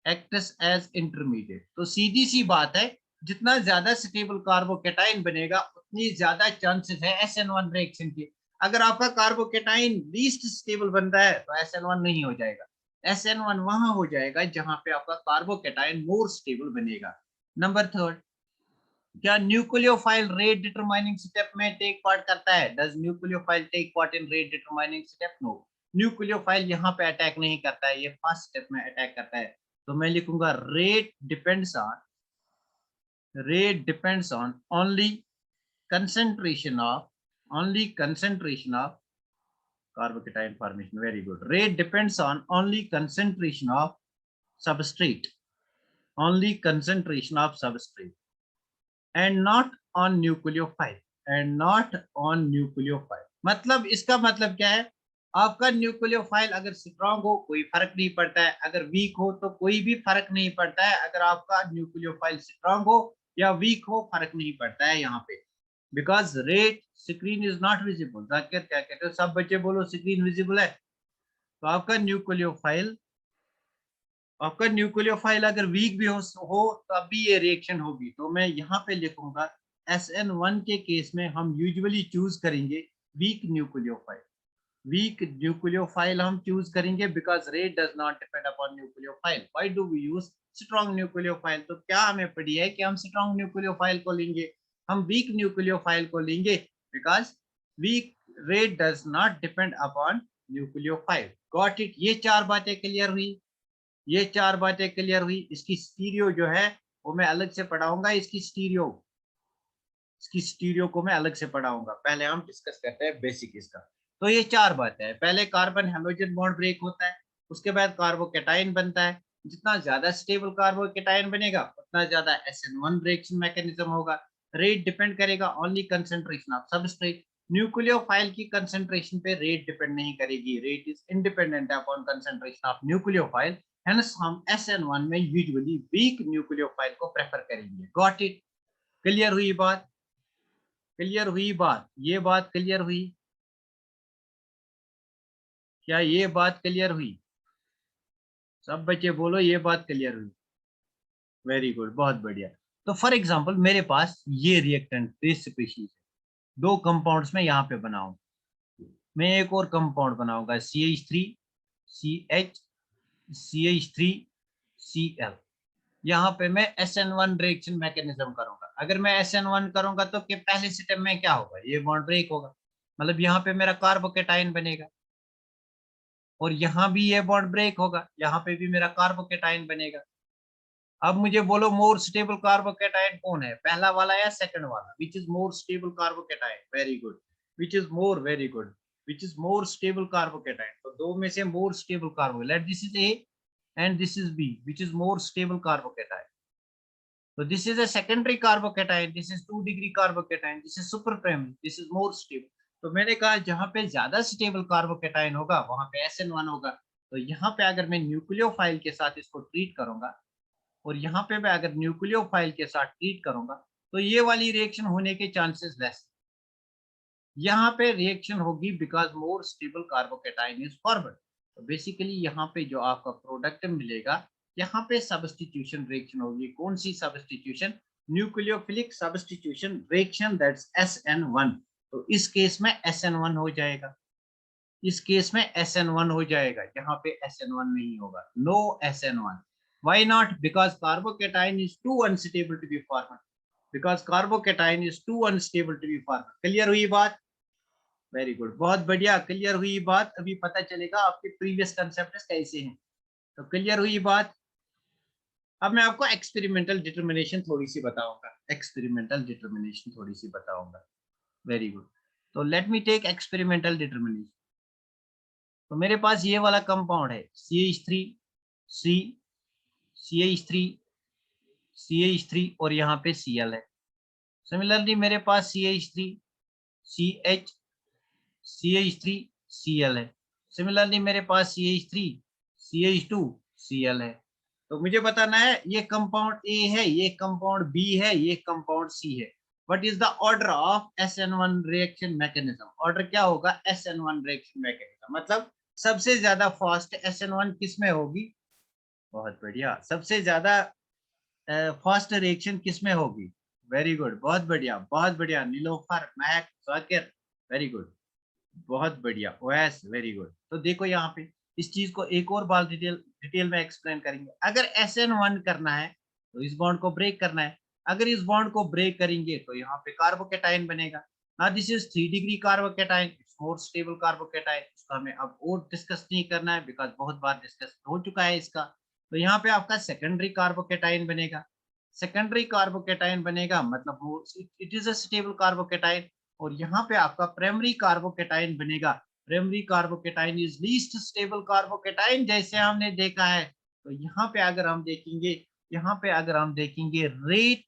acts as intermediate। तो सीधी सी बात है, जितना ज्यादा स्टेबल कार्बोकेटाइन बनेगा उतनी ज्यादा चांसेस है SN1 रिएक्शन के। अगर आपका कार्बोकेटाइन लीस्ट स्टेबल बनता है तो SN1 नहीं हो जाएगा। SN1 वहां हो जाएगा जहां पे आपका कार्बोकेटाइन मोर स्टेबल बनेगा। नंबर थर्ड, क्या न्यूक्लियोफाइल रेट डिटरमाइनिंग स्टेप में टेक पार्ट करता है? Does nucleophile take part in rate determining step? No, nucleophile यहाँ पे अटैक नहीं करता है, ये फर्स्ट स्टेप में अटैक करता है। तो मैं लिखूंगा rate depends on only concentration of carbocation formation। very good, rate depends on only concentration of substrate, only concentration of substrate and not on nucleophile, and not on nucleophile। मतलब इसका मतलब क्या है, आपका न्यूक्लियोफाइल अगर स्ट्रांग हो कोई फर्क नहीं पड़ता है, अगर वीक हो तो कोई भी फर्क नहीं पड़ता है। अगर आपका न्यूक्लियोफाइल स्ट्रांग हो या वीक हो फर्क नहीं पड़ता है यहाँ पे, because rate screen is not visible. Zakir क्या कहते हो, सब बच्चे बोलो स्क्रीन विजिबल है। तो आपका न्यूक्लियोफाइल अगर वीक भी हो तब भी ये रिएक्शन होगी। तो मैं यहाँ पे लिखूंगा SN1 के केस में हम यूजुअली चूज करेंगे वीक न्यूक्लियोफाइल। वीक न्यूक्लियोफाइल हम चूज करेंगे because rate does not depend upon nucleophile. Why do we use strong nucleophile? तो क्या हमें पड़ी है कि हम स्ट्रॉन्ग न्यूक्लियोफाइल को लेंगे, हम वीक न्यूक्लियोफाइल को लेंगे because weak rate does not depend upon nucleophile. Got it? ये चार बातें क्लियर हुई, ये चार बातें क्लियर हुई। इसकी स्टीरियो जो है वो मैं अलग से पढ़ाऊंगा, इसकी स्टीरियो को मैं अलग से पढ़ाऊंगा। पहले हम डिस्कस करते हैं बेसिक इसका। तो ये चार बातें हैं। पहले कार्बन हेलोजन बॉन्ड ब्रेक होता है, उसके बाद कार्बोकेटाइन बनता है। जितना ज्यादा स्टेबल कार्बोकेटाइन बनेगा उतना ज्यादा SN1 रिएक्शन मैकेनिज्म होगा। रेट डिपेंड करेगा only concentration of substrate. Nucleophile की कंसंट्रेशन पे रेट डिपेंड नहीं करेगी, rate is independent upon concentration of nucleophile. Hence हम SN1 में यूजुअली वीक न्यूक्लियोफाइल को प्रेफर करेंगे। Got it? क्लियर हुई बात? क्लियर हुई बात? ये बात क्लियर हुई? क्या ये बात क्लियर हुई? सब बच्चे बोलो ये बात क्लियर हुई। वेरी गुड, बहुत बढ़िया। तो फॉर एग्जांपल मेरे पास ये रिएक्टेंट बेस स्पीशीज है, दो कंपाउंड्स में यहाँ पे बनाऊं। मैं एक और कंपाउंड बनाऊंगा CH3 CH CH3 Cl। यहाँ पे मैं SN1 रिएक्शन मैकेनिज्म करूंगा। अगर मैं SN1 करूंगा तो कि पहले स्टेप में क्या होगा, ये बॉन्ड ब्रेक होगा, मतलब यहाँ पे मेरा कार्बोकेटाइन बनेगा और यहाँ भी ये बॉन्ड ब्रेक होगा, यहाँ पे भी मेरा कार्बोकेटाइन बनेगा। अब मुझे बोलो मोर स्टेबल कार्बोकेटाइन कौन है, पहला वाला या सेकंड वाला? Which is more stable carbocation? Very good. Which is more, very good, which is more stable carbocation? तो दो में से more stable कार्बो, let this is A and this is B, which is more stable carbocation. So this is a secondary carbocation, this is 2 degree carbocation, this is super primary, this is more stable. तो मैंने कहा जहां पे ज्यादा स्टेबल कार्बोकेटाइन होगा वहां पे SN1 होगा। तो यहाँ पे अगर मैं न्यूक्लियोफाइल के साथ इसको ट्रीट करूंगा और यहाँ पे मैं अगर न्यूक्लियोफाइल के साथ ट्रीट करूंगा तो ये वाली रिएक्शन होने के चांसेस लेस। यहाँ पे रिएक्शन होगी because more stable carbocation is forward. तो बेसिकली यहाँ पे जो आपका प्रोडक्ट मिलेगा, यहाँ पे सब्स्टिट्यूशन रिएक्शन होगी। कौन सी substitution? Nucleophilic substitution reaction, that's SN1। तो इस केस में SN1 हो जाएगा, इस केस में SN1 हो जाएगा, यहाँ पे SN1 नहीं होगा, no SN1। Why not? Because carbocation is too unstable to be formed. Because carbocation is too unstable to be formed. Clear हुई बात? वेरी गुड, बहुत बढ़िया, क्लियर हुई बात। अभी पता चलेगा आपके प्रीवियस कंसेप्ट कैसे हैं। तो क्लियर हुई बात। अब मैं आपको एक्सपेरिमेंटल डिटर्मिनेशन थोड़ी सी बताऊंगा, एक्सपेरिमेंटल डिटर्मिनेशन थोड़ी सी बताऊंगा। Very good. तो let me take experimental determination. तो मेरे पास ये वाला कंपाउंड है CH3 C CH3 CH3 और यहाँ पे Cl है। सिमिलरली मेरे पास CH3 CH CH3 Cl है। सिमिलरली मेरे पास CH3 CH2 Cl है। तो मुझे बताना है ये कंपाउंड A है, ये कंपाउंड B है, ये कंपाउंड C है। What is the order of SN1 reaction mechanism? Order क्या होगा? SN1 रिएक्शन मैकेनिज्म मतलब सबसे ज्यादा फास्ट SN1 किस में होगी? बहुत बढ़िया, सबसे ज्यादा फास्ट रिएक्शन किस में होगी? वेरी गुड, बहुत बढ़िया, बहुत बढ़िया। नीलोफर, महक, जाकिर, वेरी गुड, बहुत बढ़िया। OS, very good. तो देखो यहाँ पे इस चीज को एक और बार डिटेल में एक्सप्लेन करेंगे। अगर SN1 करना है तो इस बॉन्ड को ब्रेक करना है। अगर इस बॉन्ड को ब्रेक करेंगे तो यहाँ पे कार्बोकेटाइन बनेगा। Now this is 3 degree carbocation, it's more stable carbocation. इसका हमें अब और डिस्कस नहीं करना है बिकॉज बहुत बार डिस्कस हो चुका है इसका। तो यहाँ पे आपका सेकेंडरी कार्बोकेटाइन बनेगा। सेकेंडरी कार्बोकेटाइन बनेगा मतलब it is a stable carbocation. और यहाँ पे आपका प्राइमरी कार्बोकेटाइन बनेगा। Primary carbocation is least stable carbocation जैसे हमने देखा है। तो यहाँ पे अगर हम देखेंगे, यहाँ पे अगर हम देखेंगे रेट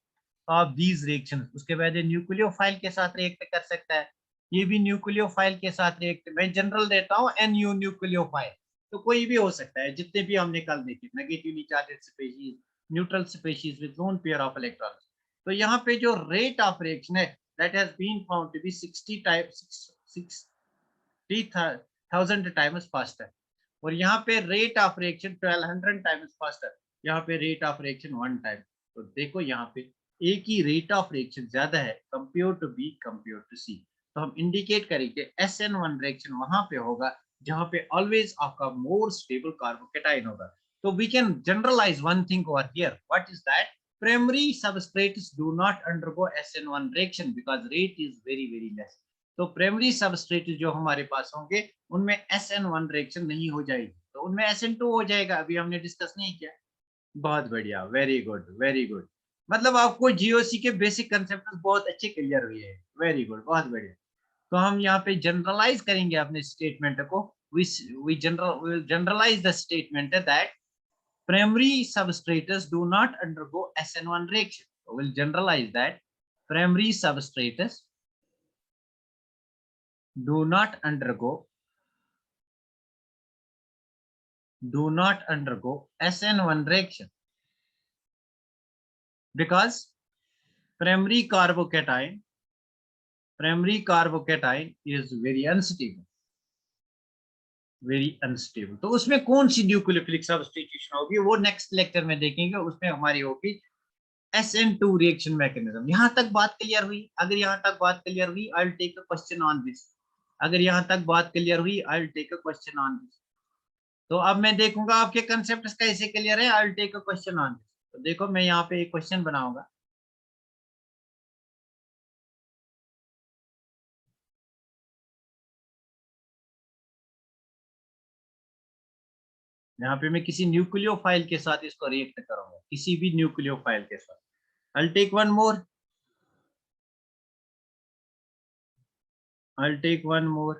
ऑफ दीज रिएक्शन, उसके बाद न्यूक्लियोफाइल के साथ रिएक्ट कर सकता है, ये भी न्यूक्लियोफाइल के साथ रिएक्ट, मैं जनरल देता हूँ NU न्यूक्लियोफाइल। तो कोई भी हो सकता है, जितने भी हमने कल देखे, negatively charged species, neutral species with lone pair of electrons. तो यहाँ पे जो रेट ऑफ रिएक्शन है that has been found to be 60,000 times faster. और यहाँ पे rate of reaction 1200 times faster, यहाँ पे रेट ऑफ रिएक्शन 1 टाइम। तो देखो यहाँ पे ए की रेट ऑफ रिएक्शन ज्यादा है compare to B compare to C, तो हम इंडिकेट करेंगे SN1 रिएक्शन वहां पे होगा जहां पे ऑलवेज आपका मोर स्टेबल कार्बोकेटाइन होगा। तो we can generalize one thing over here, what is that? Primary substrates do not undergo SN1 reaction because rate is very very less. तो प्राइमरी सबस्ट्रेट जो हमारे पास होंगे उनमें SN1 रिएक्शन नहीं हो जाएगी, तो उनमें SN2 हो जाएगा, अभी हमने डिस्कस नहीं किया। बहुत बढ़िया, वेरी गुड वेरी गुड, मतलब आपको जीओसी के बेसिक कंसेप्ट बहुत अच्छे क्लियर हुए हैं, वेरी गुड, बहुत बढ़िया। तो हम यहाँ पे जनरलाइज करेंगे अपने स्टेटमेंट को, we generalize the statement that primary substrates do not undergo SN1 reaction. So we'll generalize that primary substrates do not undergo SN1 reaction because primary carbocation is very unstable, तो उसमें कौन सी न्यूक्लियोफिलिक सब्स्टिट्यूशन होगी वो नेक्स्ट लेक्चर में देखेंगे, उसमें हमारी होगी SN2 रिएक्शन मैकेनिज्म। यहां तक बात क्लियर हुई? अगर यहां तक बात क्लियर हुई, I will take a question on this. अगर यहां तक बात क्लियर हुई, I will take a question on this. तो अब मैं देखूंगा आपके कंसेप्ट कैसे क्लियर है, I will take a question on this. तो देखो मैं यहाँ पे एक क्वेश्चन बनाऊंगा, यहाँ पे मैं किसी न्यूक्लियोफाइल के साथ इसको रिएक्ट करूंगा, किसी भी न्यूक्लियोफाइल के साथ। I will take one more, I'll take one more,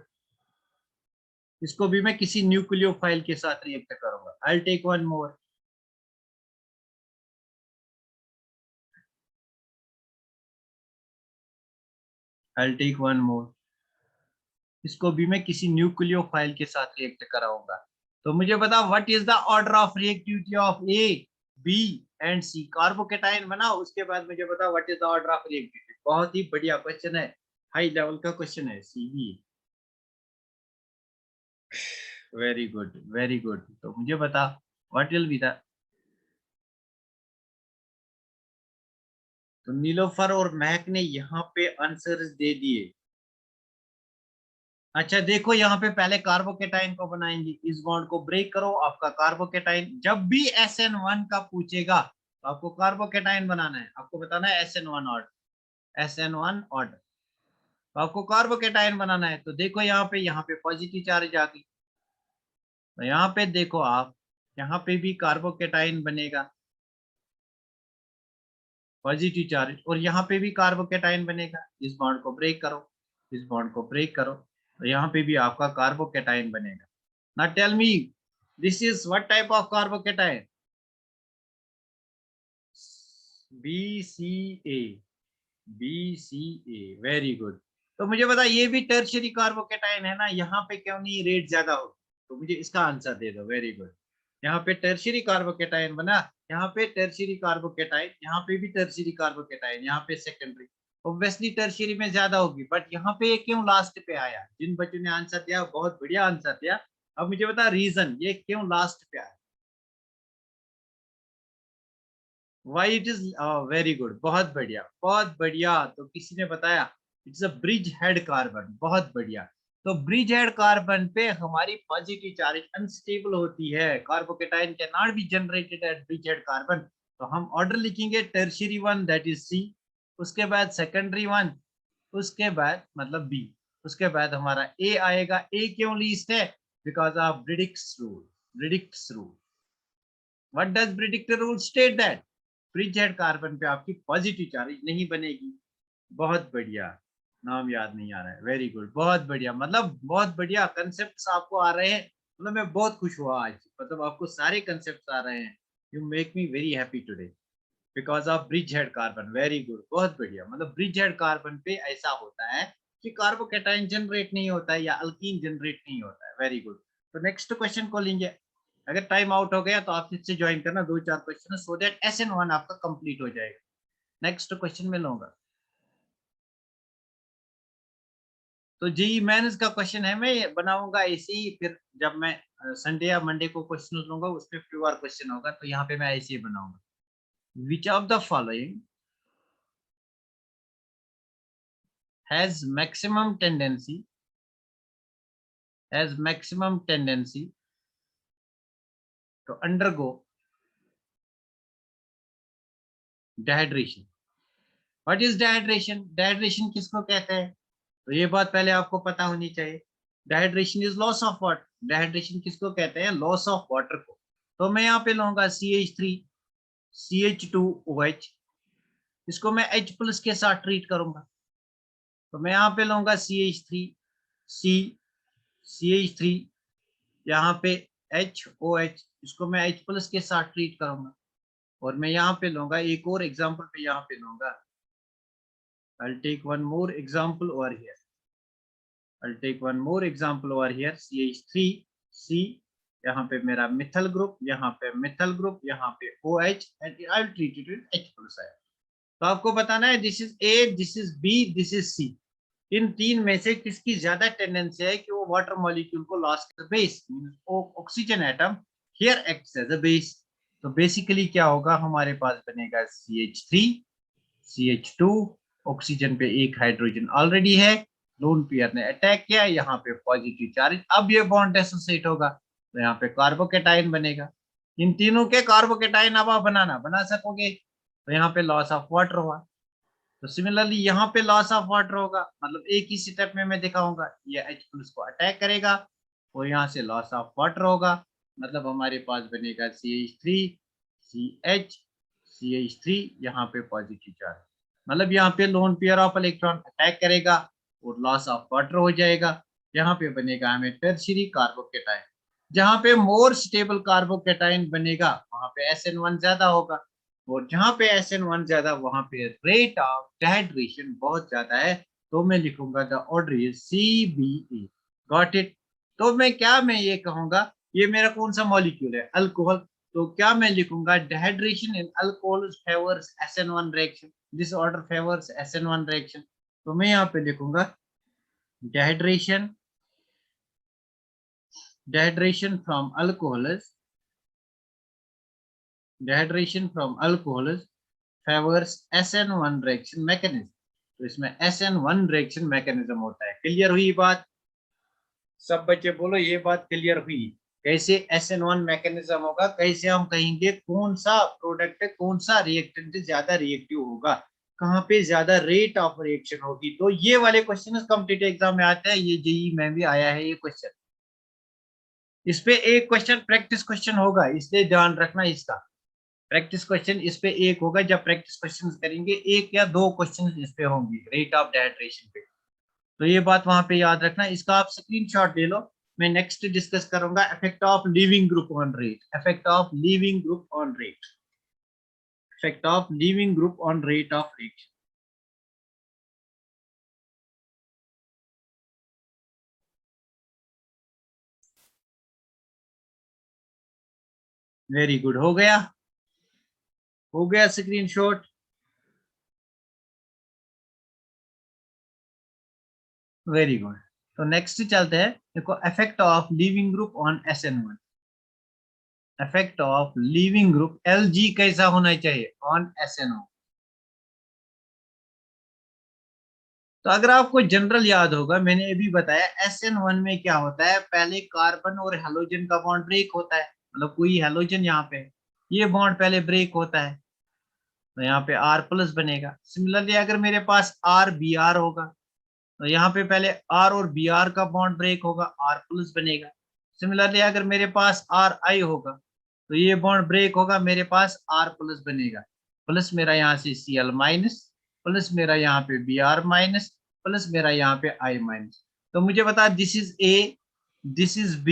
इसको भी मैं किसी न्यूक्लियोफाइल के साथ रिएक्ट करूंगा। I'll take one more, I'll take one more, इसको भी मैं किसी न्यूक्लियोफाइल के साथ रिएक्ट कराऊंगा। तो मुझे बता what is the order of reactivity of A B and C? Carbocation बनाओ, उसके बाद मुझे बता what is the order of reactivity. बहुत ही बढ़िया क्वेश्चन है, हाई लेवल का क्वेश्चन है, C B. Very good very good, तो मुझे बता व्हाट विल बी द। तो नीलोफर और महक ने यहाँ पे आंसर्स दे दिए। अच्छा देखो यहाँ पे पहले कार्बोकेटाइन को बनाएंगे, इस बॉन्ड को ब्रेक करो, आपका कार्बोकेटाइन। जब भी SN1 का पूछेगा तो आपको कार्बोकेटाइन बनाना है, आपको बताना है SN1 ऑर्डर, SN1 ऑर्डर, तो आपको कार्बोकेटाइन बनाना है। तो देखो यहाँ पे पॉजिटिव चार्ज आ गई, तो यहाँ पे देखो आप, यहाँ पे भी कार्बोकेटाइन बनेगा, पॉजिटिव चार्ज, और यहाँ पे भी कार्बोकेटाइन बनेगा। इस बॉन्ड को ब्रेक करो, इस बॉन्ड को ब्रेक करो, तो यहाँ पे भी आपका कार्बोकेटाइन बनेगा। Now tell me, this is what type of carbocation? BCA, BCA, very good. तो मुझे बता ये भी टर्शियरी कार्बोकेटाइन है ना, यहाँ पे क्यों नहीं रेट ज्यादा हो? तो मुझे इसका आंसर दे दो, वेरी गुड। यहाँ पे टर्शियरी कार्बोकेटाइन बना, यहाँ पे टर्शियरी कार्बोकेटाइन, यहाँ पे भी टर्शियरी कार्बोकेटाइन, यहाँ पे सेकेंडरी। ऑब्वियसली टर्शियरी में ज्यादा होगी, बट यहाँ पे क्यों लास्ट पे आया? जिन बच्चों ने आंसर दिया बहुत बढ़िया आंसर दिया, अब मुझे बता रीजन ये क्यों लास्ट पे आया? Why it is very good, बहुत बढ़िया बहुत बढ़िया। तो किसी ने बताया it's a bridge head carbon, बहुत बढ़िया। तो ब्रिज हेड कार्बन पे हमारी पॉजिटिव चार्ज अनस्टेबल होती है, carbocation can not be generated at bridge head carbon. तो हम ऑर्डर लिखेंगे tertiary one that is C, उसके बाद सेकेंडरी वन, उसके बाद मतलब बी, उसके बाद हमारा ए आएगा। ए क्यों लीस्ट है? Because of Bredt's rule, Bredt's rule. What does Bredt rule state that bridge head carbon पे आपकी पॉजिटिव चार्ज नहीं बनेगी। बहुत बढ़िया, नाम याद नहीं आ रहा है, वेरी गुड, बहुत बढ़िया, मतलब बहुत बढ़िया कंसेप्ट आपको आ रहे हैं। मतलब मैं बहुत खुश हुआ आज, मतलब आपको सारे कंसेप्ट आ रहे हैं। You make me very happy today because of bridge head carbon, very good, बहुत बढ़िया। मतलब ब्रिज हेड कार्बन पे ऐसा होता है कि कार्बोकेटाइन जनरेट नहीं होता है या अल्कीन जनरेट नहीं होता है, वेरी गुड। तो नेक्स्ट क्वेश्चन को लेंगे, अगर टाइम आउट हो गया तो आप फिर से ज्वाइन करना, दो चार क्वेश्चन, सो दैट SN1 आपका कंप्लीट हो जाएगा। नेक्स्ट क्वेश्चन में लूंगा। तो जेई मेंस का क्वेश्चन है, मैं बनाऊंगा ऐसे ही, फिर जब मैं संडे या मंडे को क्वेश्चन लूंगा, उस पर प्योर क्वेश्चन होगा, तो यहाँ पे मैं ऐसे ही बनाऊंगा। Which of the following has maximum tendency to undergo dehydration। What is dehydration? Dehydration किसको कहते हैं? तो ये बात पहले आपको पता होनी चाहिए। Dehydration is loss of water. Dehydration किसको कहते हैं? लॉस ऑफ वाटर को। तो मैं यहाँ पे लूंगा CH3 CH2OH, इसको मैं H प्लस के साथ ट्रीट करूंगा। तो मैं यहाँ पे लूंगा CH3 यहाँ पे HOH, इसको मैं H प्लस के साथ ट्रीट करूंगा। और मैं यहाँ पे लूंगा एक और एग्जाम्पल पे यहाँ पे लूंगा। I'll take one more example over here. CH3C, यहाँ पे मेरा मिथल ग्रुप, यहाँ पे मिथल ग्रुप, यहाँ पे OH, and I'll treat it with H plus ion। तो आपको बताना है this is A, this is B, this is C। इन तीन में से किसकी ज्यादा टेंडेंसी है कि वो वाटर मॉलिक्यूल को लॉस कर base, oxygen atom here acts as a base. तो बेसिकली क्या होगा, हमारे पास बनेगा CH3 CH2, ऑक्सीजन पे एक हाइड्रोजन ऑलरेडी है, लोन पेयर ने अटैक किया, यहाँ पे पॉजिटिव चार्ज, अब ये बॉन्ड एसोसिएट होगा, तो यहाँ पे कार्बोकेटाइन बनेगा। इन तीनों के कार्बोकेटाइन अब आप बना सकोगे, तो यहाँ पे लॉस ऑफ वाटर हुआ। तो सिमिलरली यहाँ पे लॉस ऑफ वाटर होगा, मतलब एक ही स्टेप में मैं दिखाऊंगा, ये H प्लस को अटैक करेगा और यहाँ से लॉस ऑफ वाटर होगा, मतलब हमारे पास बनेगा CH3 यहाँ पे पॉजिटिव चार्ज, मतलब यहाँ पे lone pair of electron attack करेगा और लॉस ऑफ वाटर हो जाएगा। यहाँ पे बनेगा हमें टर्शियरी कार्बोकेटाइन। जहाँ पे मोर स्टेबल कार्बोकेटाइन बनेगा वहां पे SN1 ज्यादा होगा, और जहाँ पे SN1 ज्यादा वहां पे रेट ऑफ डिहाइड्रेशन बहुत ज्यादा है। तो मैं लिखूंगा the order is CBA। Got it? तो मैं ये कहूंगा, ये मेरा कौन सा मॉलिक्यूल है? अल्कोहल। तो क्या मैं लिखूंगा, dehydration in alcohol favours SN1 reaction, this order favours SN1 reaction. तो मैं यहाँ पे लिखूंगा dehydration from alcohols favors SN1 reaction mechanism। तो इसमें SN1 रिएक्शन मैकेनिज्म होता है। क्लियर हुई बात? सब बच्चे बोलो ये बात क्लियर हुई? कैसे SN1 मैकेनिज्म होगा, कैसे हम कहेंगे कौन सा प्रोडक्ट, कौन सा रिएक्टेंट ज्यादा रिएक्टिव होगा, कहाँ पे ज्यादा रेट ऑफ रिएक्शन होगी। तो ये वाले क्वेश्चन कॉम्पिटिटिव एग्जाम में आते हैं, ये JEE में भी आया है ये क्वेश्चन। इस पे एक क्वेश्चन प्रैक्टिस क्वेश्चन होगा, इसलिए ध्यान रखना इसका। प्रैक्टिस क्वेश्चन इस पे एक होगा, जब प्रैक्टिस क्वेश्चन करेंगे एक या दो क्वेश्चन इस पे होंगे रेट ऑफ डिहाइड्रेशन पे। तो ये बात वहां पे याद रखना, इसका आप स्क्रीनशॉट ले लो। मैं नेक्स्ट डिस्कस करूंगा effect of leaving group on rate, effect of leaving group on rate, effect of leaving group on rate of reaction. Very good, हो गया स्क्रीनशॉट। Very good. तो नेक्स्ट चलते हैं, देखो effect of leaving group on SN1। Effect of leaving group Lg कैसा होना चाहिए ऑन SNO? तो अगर आपको जनरल याद होगा, मैंने अभी बताया SN1 में क्या होता है, पहले कार्बन और हेलोजन का बॉन्ड ब्रेक होता है, मतलब कोई हेलोजन यहाँ पे, ये बॉन्ड पहले ब्रेक होता है, तो यहाँ पे R प्लस बनेगा। सिमिलरली अगर मेरे पास RBr होगा, तो यहाँ पे पहले R और Br का बॉन्ड ब्रेक होगा, R प्लस बनेगा। सिमिलरली अगर मेरे पास RI होगा, तो ये बॉन्ड ब्रेक होगा, मेरे पास R प्लस बनेगा, प्लस मेरा यहाँ से Cl माइनस, प्लस मेरा यहाँ पे Br माइनस, प्लस मेरा यहाँ पे I माइनस। तो मुझे बता, this is A, this is B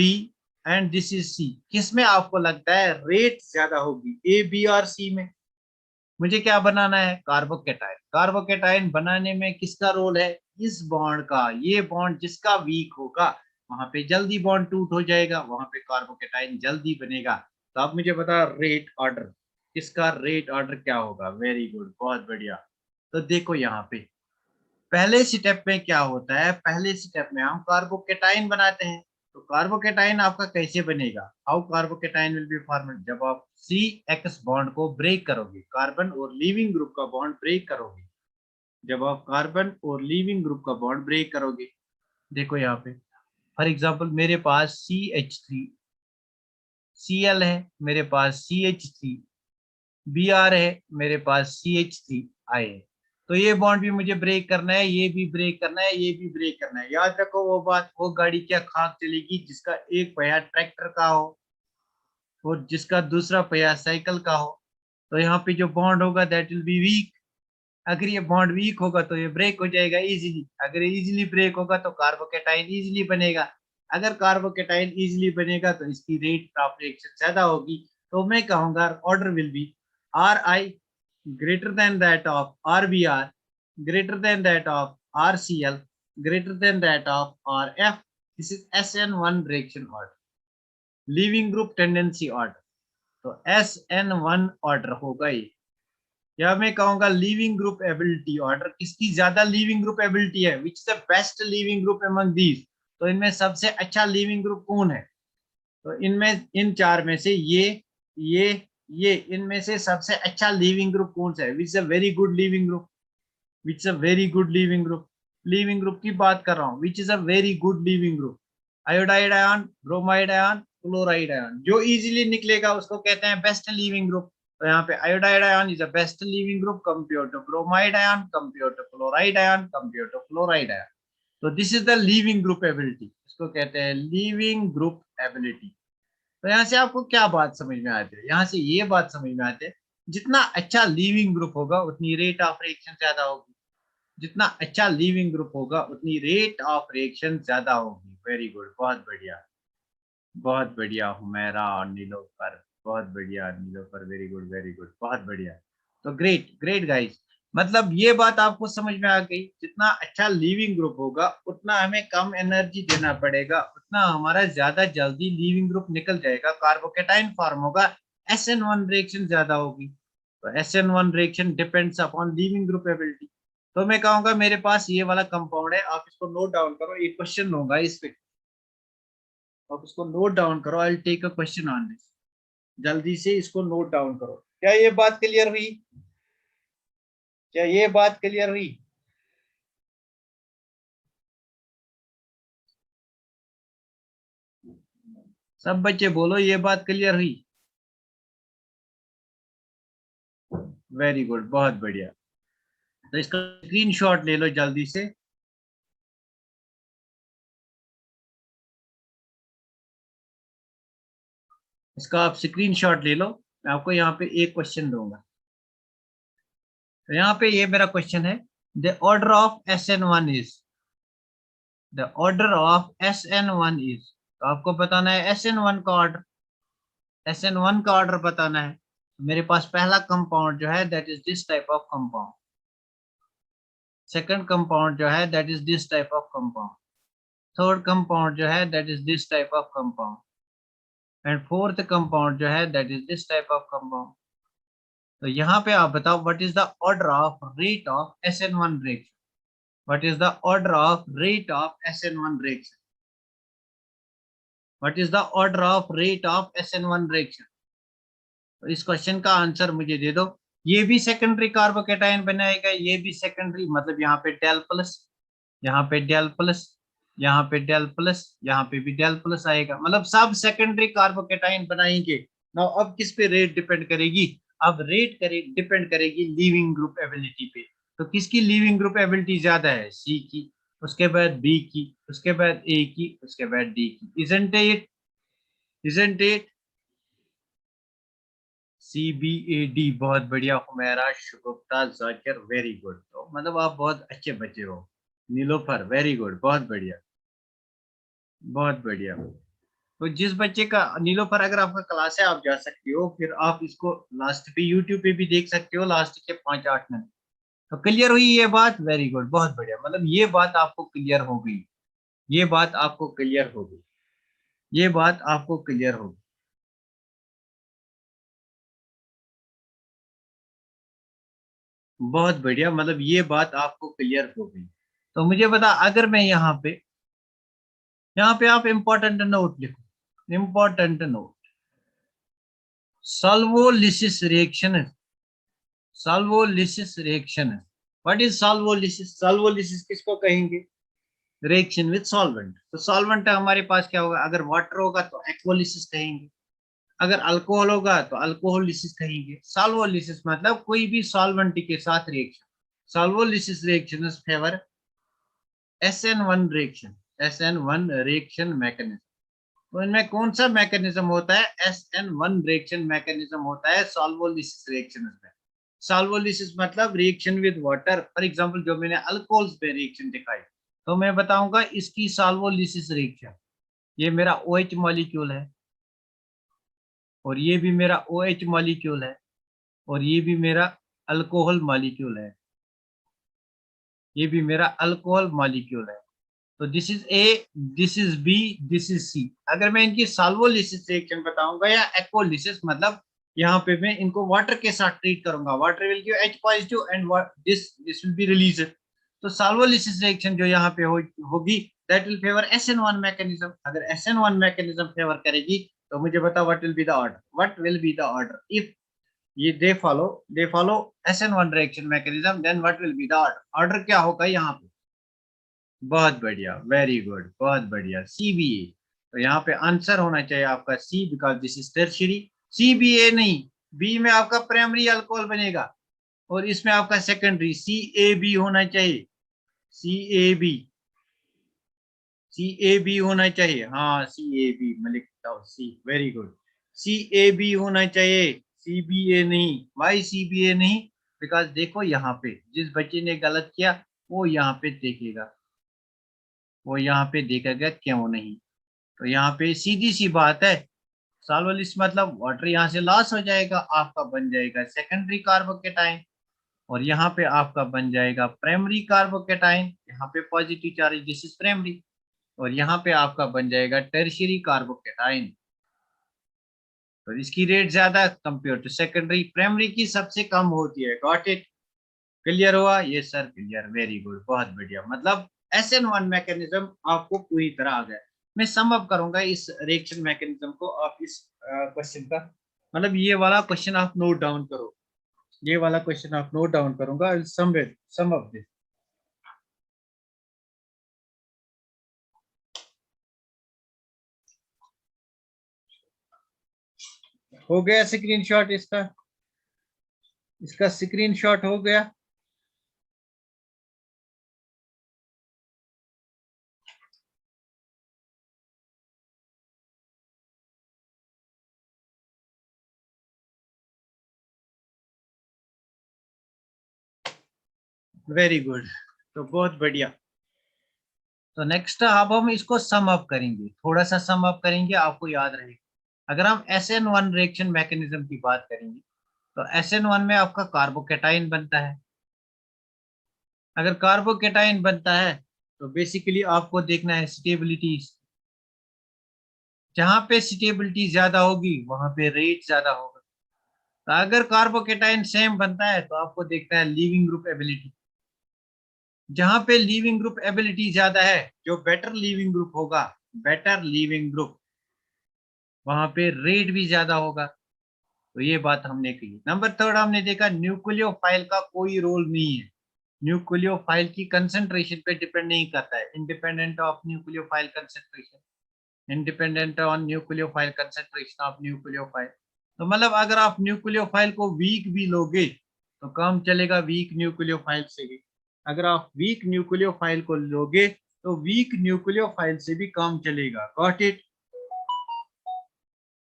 and this is C, किसमें आपको लगता है रेट ज्यादा होगी, A, B और C में? मुझे क्या बनाना है, कार्बोकेटाइन। कार्बोकेटाइन बनाने में किसका रोल है, इस बॉन्ड का। ये बॉन्ड जिसका वीक होगा वहां पे जल्दी बॉन्ड टूट हो जाएगा, वहां पे कार्बोकेटाइन जल्दी बनेगा। तो आप मुझे बता, रेट ऑर्डर, इसका रेट ऑर्डर क्या होगा? वेरी गुड, बहुत बढ़िया। तो देखो यहाँ पे पहले स्टेप में क्या होता है, पहले स्टेप में हम कार्बोकेटाइन बनाते हैं। तो तो कार्बोकेटाइन आपका कैसे बनेगा, how carbocation will be formed, जब आप CX बॉन्ड को ब्रेक करोगे, कार्बन और लीविंग ग्रुप का बॉन्ड ब्रेक करोगे, जब आप कार्बन और लीविंग ग्रुप का बॉन्ड ब्रेक करोगे। देखो यहाँ पे फॉर एग्जांपल मेरे पास CH3 Cl है, मेरे पास CH3 Br है, मेरे पास CH3 I है। तो ये बॉन्ड भी मुझे ब्रेक करना है, ये भी ब्रेक करना है, ये भी ब्रेक करना है। याद रखो वो बात, वो गाड़ी क्या खाक चलेगी जिसका एक पहिया ट्रैक्टर का हो और जिसका दूसरा पहिया साइकिल का हो। तो यहाँ पे जो बॉन्ड होगा दैट विल बी वीक। अगर ये बॉन्ड वीक होगा तो ये ब्रेक हो जाएगा इजीली, अगर इजीली ब्रेक होगा तो कार्बोकेटाइन इजीली बनेगा। अगर कार्बोकेटाइन इजीली बनेगा तो इसकी रेट ऑफ रिएक्शन ज्यादा होगी। तो मैं कहूंगा order will be Ri greater than that of Rbr greater than that of Rcl greater than that of Rf. This is SN1 reaction order, leaving group tendency order. तो SN1 ऑर्डर होगा ये, या मैं कहूंगा लीविंग ग्रुप एबिलिटी ऑर्डर। किसकी ज्यादा लीविंग ग्रुप एबिलिटी है, which is the best leaving group among these, तो इनमें सबसे अच्छा लीविंग ग्रुप कौन है। तो इनमें इन चार में से ये इनमें से सबसे अच्छा लीविंग ग्रुप कौन सा है, which is a very good leaving group, which is a very good leaving group. Leaving group की बात कर रहा हूँ, which is a very good leaving group. Iodide ion, bromide ion, chloride ion, जो इजीली निकलेगा उसको कहते हैं बेस्ट लीविंग ग्रुप। तो यहाँ पे iodide ion is a best leaving group compare to bromide ion, compare to chloride ion, compare to chloride ion. तो this is the leaving group ability, इसको कहते हैं लीविंग ग्रुप एबिलिटी। तो यहाँ से आपको क्या बात समझ में आती है, यहाँ से ये बात समझ में आती है जितना अच्छा लीविंग ग्रुप होगा उतनी रेट ऑफ रिएक्शन ज्यादा होगी, जितना अच्छा लीविंग ग्रुप होगा उतनी रेट ऑफ रिएक्शन ज्यादा होगी। वेरी गुड, बहुत बढ़िया, बहुत बढ़िया हुमैरा और नीलोफर, बहुत बढ़िया नीलोफर, वेरी गुड, बहुत बढ़िया। तो ग्रेट ग्रेट गाइस, मतलब ये बात आपको समझ में आ गई, जितना अच्छा लीविंग ग्रुप होगा उतना हमें कम एनर्जी देना पड़ेगा, उतना हमारा ज्यादा जल्दी लीविंग ग्रुप निकल जाएगा, कार्बोकेटाइन फॉर्म होगा, SN1 रिएक्शन ज्यादा होगी। तो SN1 reaction depends upon leaving group ability. तो मैं कहूंगा मेरे पास ये वाला कंपाउंड है, आप इसको नोट डाउन करो, एक क्वेश्चन होगा इस पे, आप इसको नोट डाउन करो, I will take a question on this. जल्दी से इसको नोट डाउन करो। क्या ये बात क्लियर हुई, क्या ये बात क्लियर हुई। सब बच्चे बोलो ये बात क्लियर हुई। वेरी गुड, बहुत बढ़िया। तो इसका स्क्रीनशॉट ले लो जल्दी से। इसका आप स्क्रीनशॉट ले लो, मैं आपको यहाँ पे एक क्वेश्चन दूंगा। तो यहाँ पे ये मेरा क्वेश्चन है, the order of SN1 is, the order of SN1 is. तो आपको बताना है SN1 का ऑर्डर, SN1 का ऑर्डर बताना है। तो मेरे पास पहला कंपाउंड जो है that is this type of compound, second compound जो है that is this type of compound, third compound जो है that is this type of compound, and fourth compound जो है that is this type of compound. तो यहाँ पे आप बताओ what is the order of rate of SN1 reaction, what is the order of rate of SN1 reaction, what is the order of rate of SN1 reaction. तो इस क्वेश्चन का आंसर मुझे दे दो। ये भी सेकेंडरी कार्बोकेटाइन बनाएगा, ये भी सेकेंडरी, मतलब यहाँ पे डेल प्लस, यहाँ पे डेल प्लस, यहाँ पे डेल प्लस, यहाँ पे भी डेल प्लस आएगा, मतलब सब सेकेंडरी कार्बोकेटाइन बनाएंगे। नाउ अब किस पे रेट डिपेंड करेगी, अब रेट करे डिपेंड करेगी लीविंग ग्रुप एबिलिटी पे। तो किसकी लीविंग ग्रुप एबिलिटी ज्यादा है, सी की, उसके बाद बी की, उसके बाद ए की, उसके बाद डी की। Isn't it, isn't it, CBAD, बहुत बढ़िया हुमैरा, शुगुफ्ता, जाकिर, वेरी गुड। तो मतलब आप बहुत अच्छे बच्चे हो। नीलोफर, वेरी गुड, बहुत बढ़िया, बहुत बढ़िया। तो जिस बच्चे का, नीलोफर अगर आपका क्लास है आप जा सकते हो, फिर आप इसको लास्ट पे यूट्यूब पे भी देख सकते हो, लास्ट के 5-8 मिनट। तो क्लियर हुई ये बात, वेरी गुड, बहुत बढ़िया, मतलब ये बात आपको क्लियर हो गई, ये बात आपको क्लियर हो गई, ये बात आपको क्लियर हो गई। बहुत बढ़िया, मतलब ये बात आपको क्लियर हो गई। तो मुझे बता, अगर मैं यहाँ पे यहाँ पे आप इंपॉर्टेंट नोट लिखो, important note, solvolysis reaction, solvolysis reaction. What is solvolysis? Solvolysis किसको कहेंगे? Reaction with solvent. तो सॉल्वेंट हमारे पास क्या होगा? अगर वाटर होगा तो एक्वालिसिस कहेंगे, अगर अल्कोहल होगा तो अल्कोहोलिसिस कहेंगे। सॉल्वोलिसिस मतलब कोई भी सॉल्वेंट के साथ reaction. Solvolysis reaction favour SN1 reaction, SN1 reaction mechanism. तो इनमें कौन सा मैकेनिज्म होता है? SN1 रिएक्शन मैकेनिज्म होता है सॉल्वोलिसिस रिएक्शन में। सॉल्वोलिसिस मतलब reaction with water. For example जो मैंने अल्कोहल्स पे रिएक्शन दिखाई, तो मैं बताऊंगा इसकी सॉल्वोलिसिस रिएक्शन। ये मेरा OH मॉलिक्यूल है और ये भी मेरा OH मॉलिक्यूल है और ये भी मेरा अल्कोहल मॉलिक्यूल है, ये भी मेरा अल्कोहल मॉलिक्यूल है। तो this is A, this is B, this is C. अगर मैं इनकी सॉल्वोलिसिस रिएक्शन बताऊंगा या एक्वालिसिस मतलब यहाँ पे मैं इनको वाटर के साथ ट्रीट करूंगा, water will give H positive and this will be release. तो सॉल्वोलिसिस रिएक्शन जो यहाँ पे होगी that will favour SN1 mechanism. अगर SN1 मैकेनिज्म फेवर करेगी तो मुझे बताओ what will be the order, what will be the order if ये they follow SN1 reaction mechanism, then what will be the order? Order क्या होगा यहाँ पे? बहुत बढ़िया, वेरी गुड, बहुत बढ़िया, CBA। तो यहाँ पे आंसर होना चाहिए आपका C, because this is tertiary. CBA नहीं, बी में आपका प्राइमरी अल्कोहल बनेगा और इसमें आपका सेकेंडरी CAB होना चाहिए, CAB, CAB होना चाहिए। हाँ CAB, मैं लिखता हूँ C, वेरी गुड, CAB होना चाहिए, CBA नहीं। वाई CBA नहीं? बिकॉज देखो यहाँ पे जिस बच्चे ने गलत किया वो यहाँ पे देखेगा, वो यहाँ पे देखेगा क्यों नहीं। तो यहाँ पे सीधी सी बात है, सॉल्वोलिस मतलब वाटर यहाँ से लॉस हो जाएगा, आपका बन जाएगा सेकेंडरी कार्बोकेटाइन और यहाँ पे आपका बन जाएगा प्राइमरी कार्बोकेटाइन। यहाँ पे positive charge, this is primary, और यहाँ पे आपका बन जाएगा टर्शियरी कार्बोकेटाइन। तो इसकी रेट ज्यादा कंपेयर टू सेकेंडरी, प्राइमरी की सबसे कम होती है। Got it? क्लियर हुआ? ये सर क्लियर, वेरी गुड, बहुत बढ़िया। मतलब SN1 मैकेनिज्म आपको पूरी तरह आ गया। मैं सम अप करूंगा इस रिएक्शन मैकेनिज्म को, आप इस क्वेश्चन का मतलब ये वाला क्वेश्चन आप नोट डाउन करो, ये वाला क्वेश्चन आप नोट डाउन करूंगा, सम अप दिस। हो गया स्क्रीनशॉट इसका? इसका स्क्रीनशॉट हो गया? वेरी गुड, तो बहुत बढ़िया। तो नेक्स्ट अब हम इसको सम अप करेंगे, थोड़ा सा सम अप करेंगे, आपको याद रहेगा। अगर हम SN1 रिएक्शन मैकेनिज्म की बात करेंगे तो SN1 में आपका कार्बोकेटाइन बनता है। अगर कार्बोकेटाइन बनता है तो बेसिकली आपको देखना है स्टेबिलिटी। जहां पे स्टेबिलिटी ज्यादा होगी वहां पे रेट ज्यादा होगा। तो अगर कार्बोकेटाइन सेम बनता है तो आपको देखना है लीविंग ग्रुप एबिलिटी। जहां पे लीविंग ग्रुप एबिलिटी ज्यादा है, जो बेटर लीविंग ग्रुप होगा, बेटर लीविंग ग्रुप, वहां पे रेट भी ज्यादा होगा। तो ये बात हमने कही। नंबर थर्ड हमने देखा न्यूक्लियोफाइल का कोई रोल नहीं है, न्यूक्लियोफाइल की कंसंट्रेशन पे डिपेंड नहीं करता है, independent of nucleophile concentration, independent on nucleophile concentration of nucleophile. तो मतलब अगर आप न्यूक्लियोफाइल को वीक भी लोगे तो काम चलेगा वीक न्यूक्लियोफाइल से भी। अगर आप वीक न्यूक्लियोफाइल को लोगे तो वीक न्यूक्लियोफाइल से भी काम चलेगा। Got it?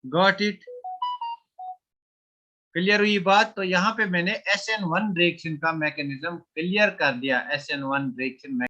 Got it? Clear हुई बात? तो यहाँ पे मैंने SN1 रिएक्शन का मैकेनिज्म क्लियर कर दिया, SN1 रिएक्शन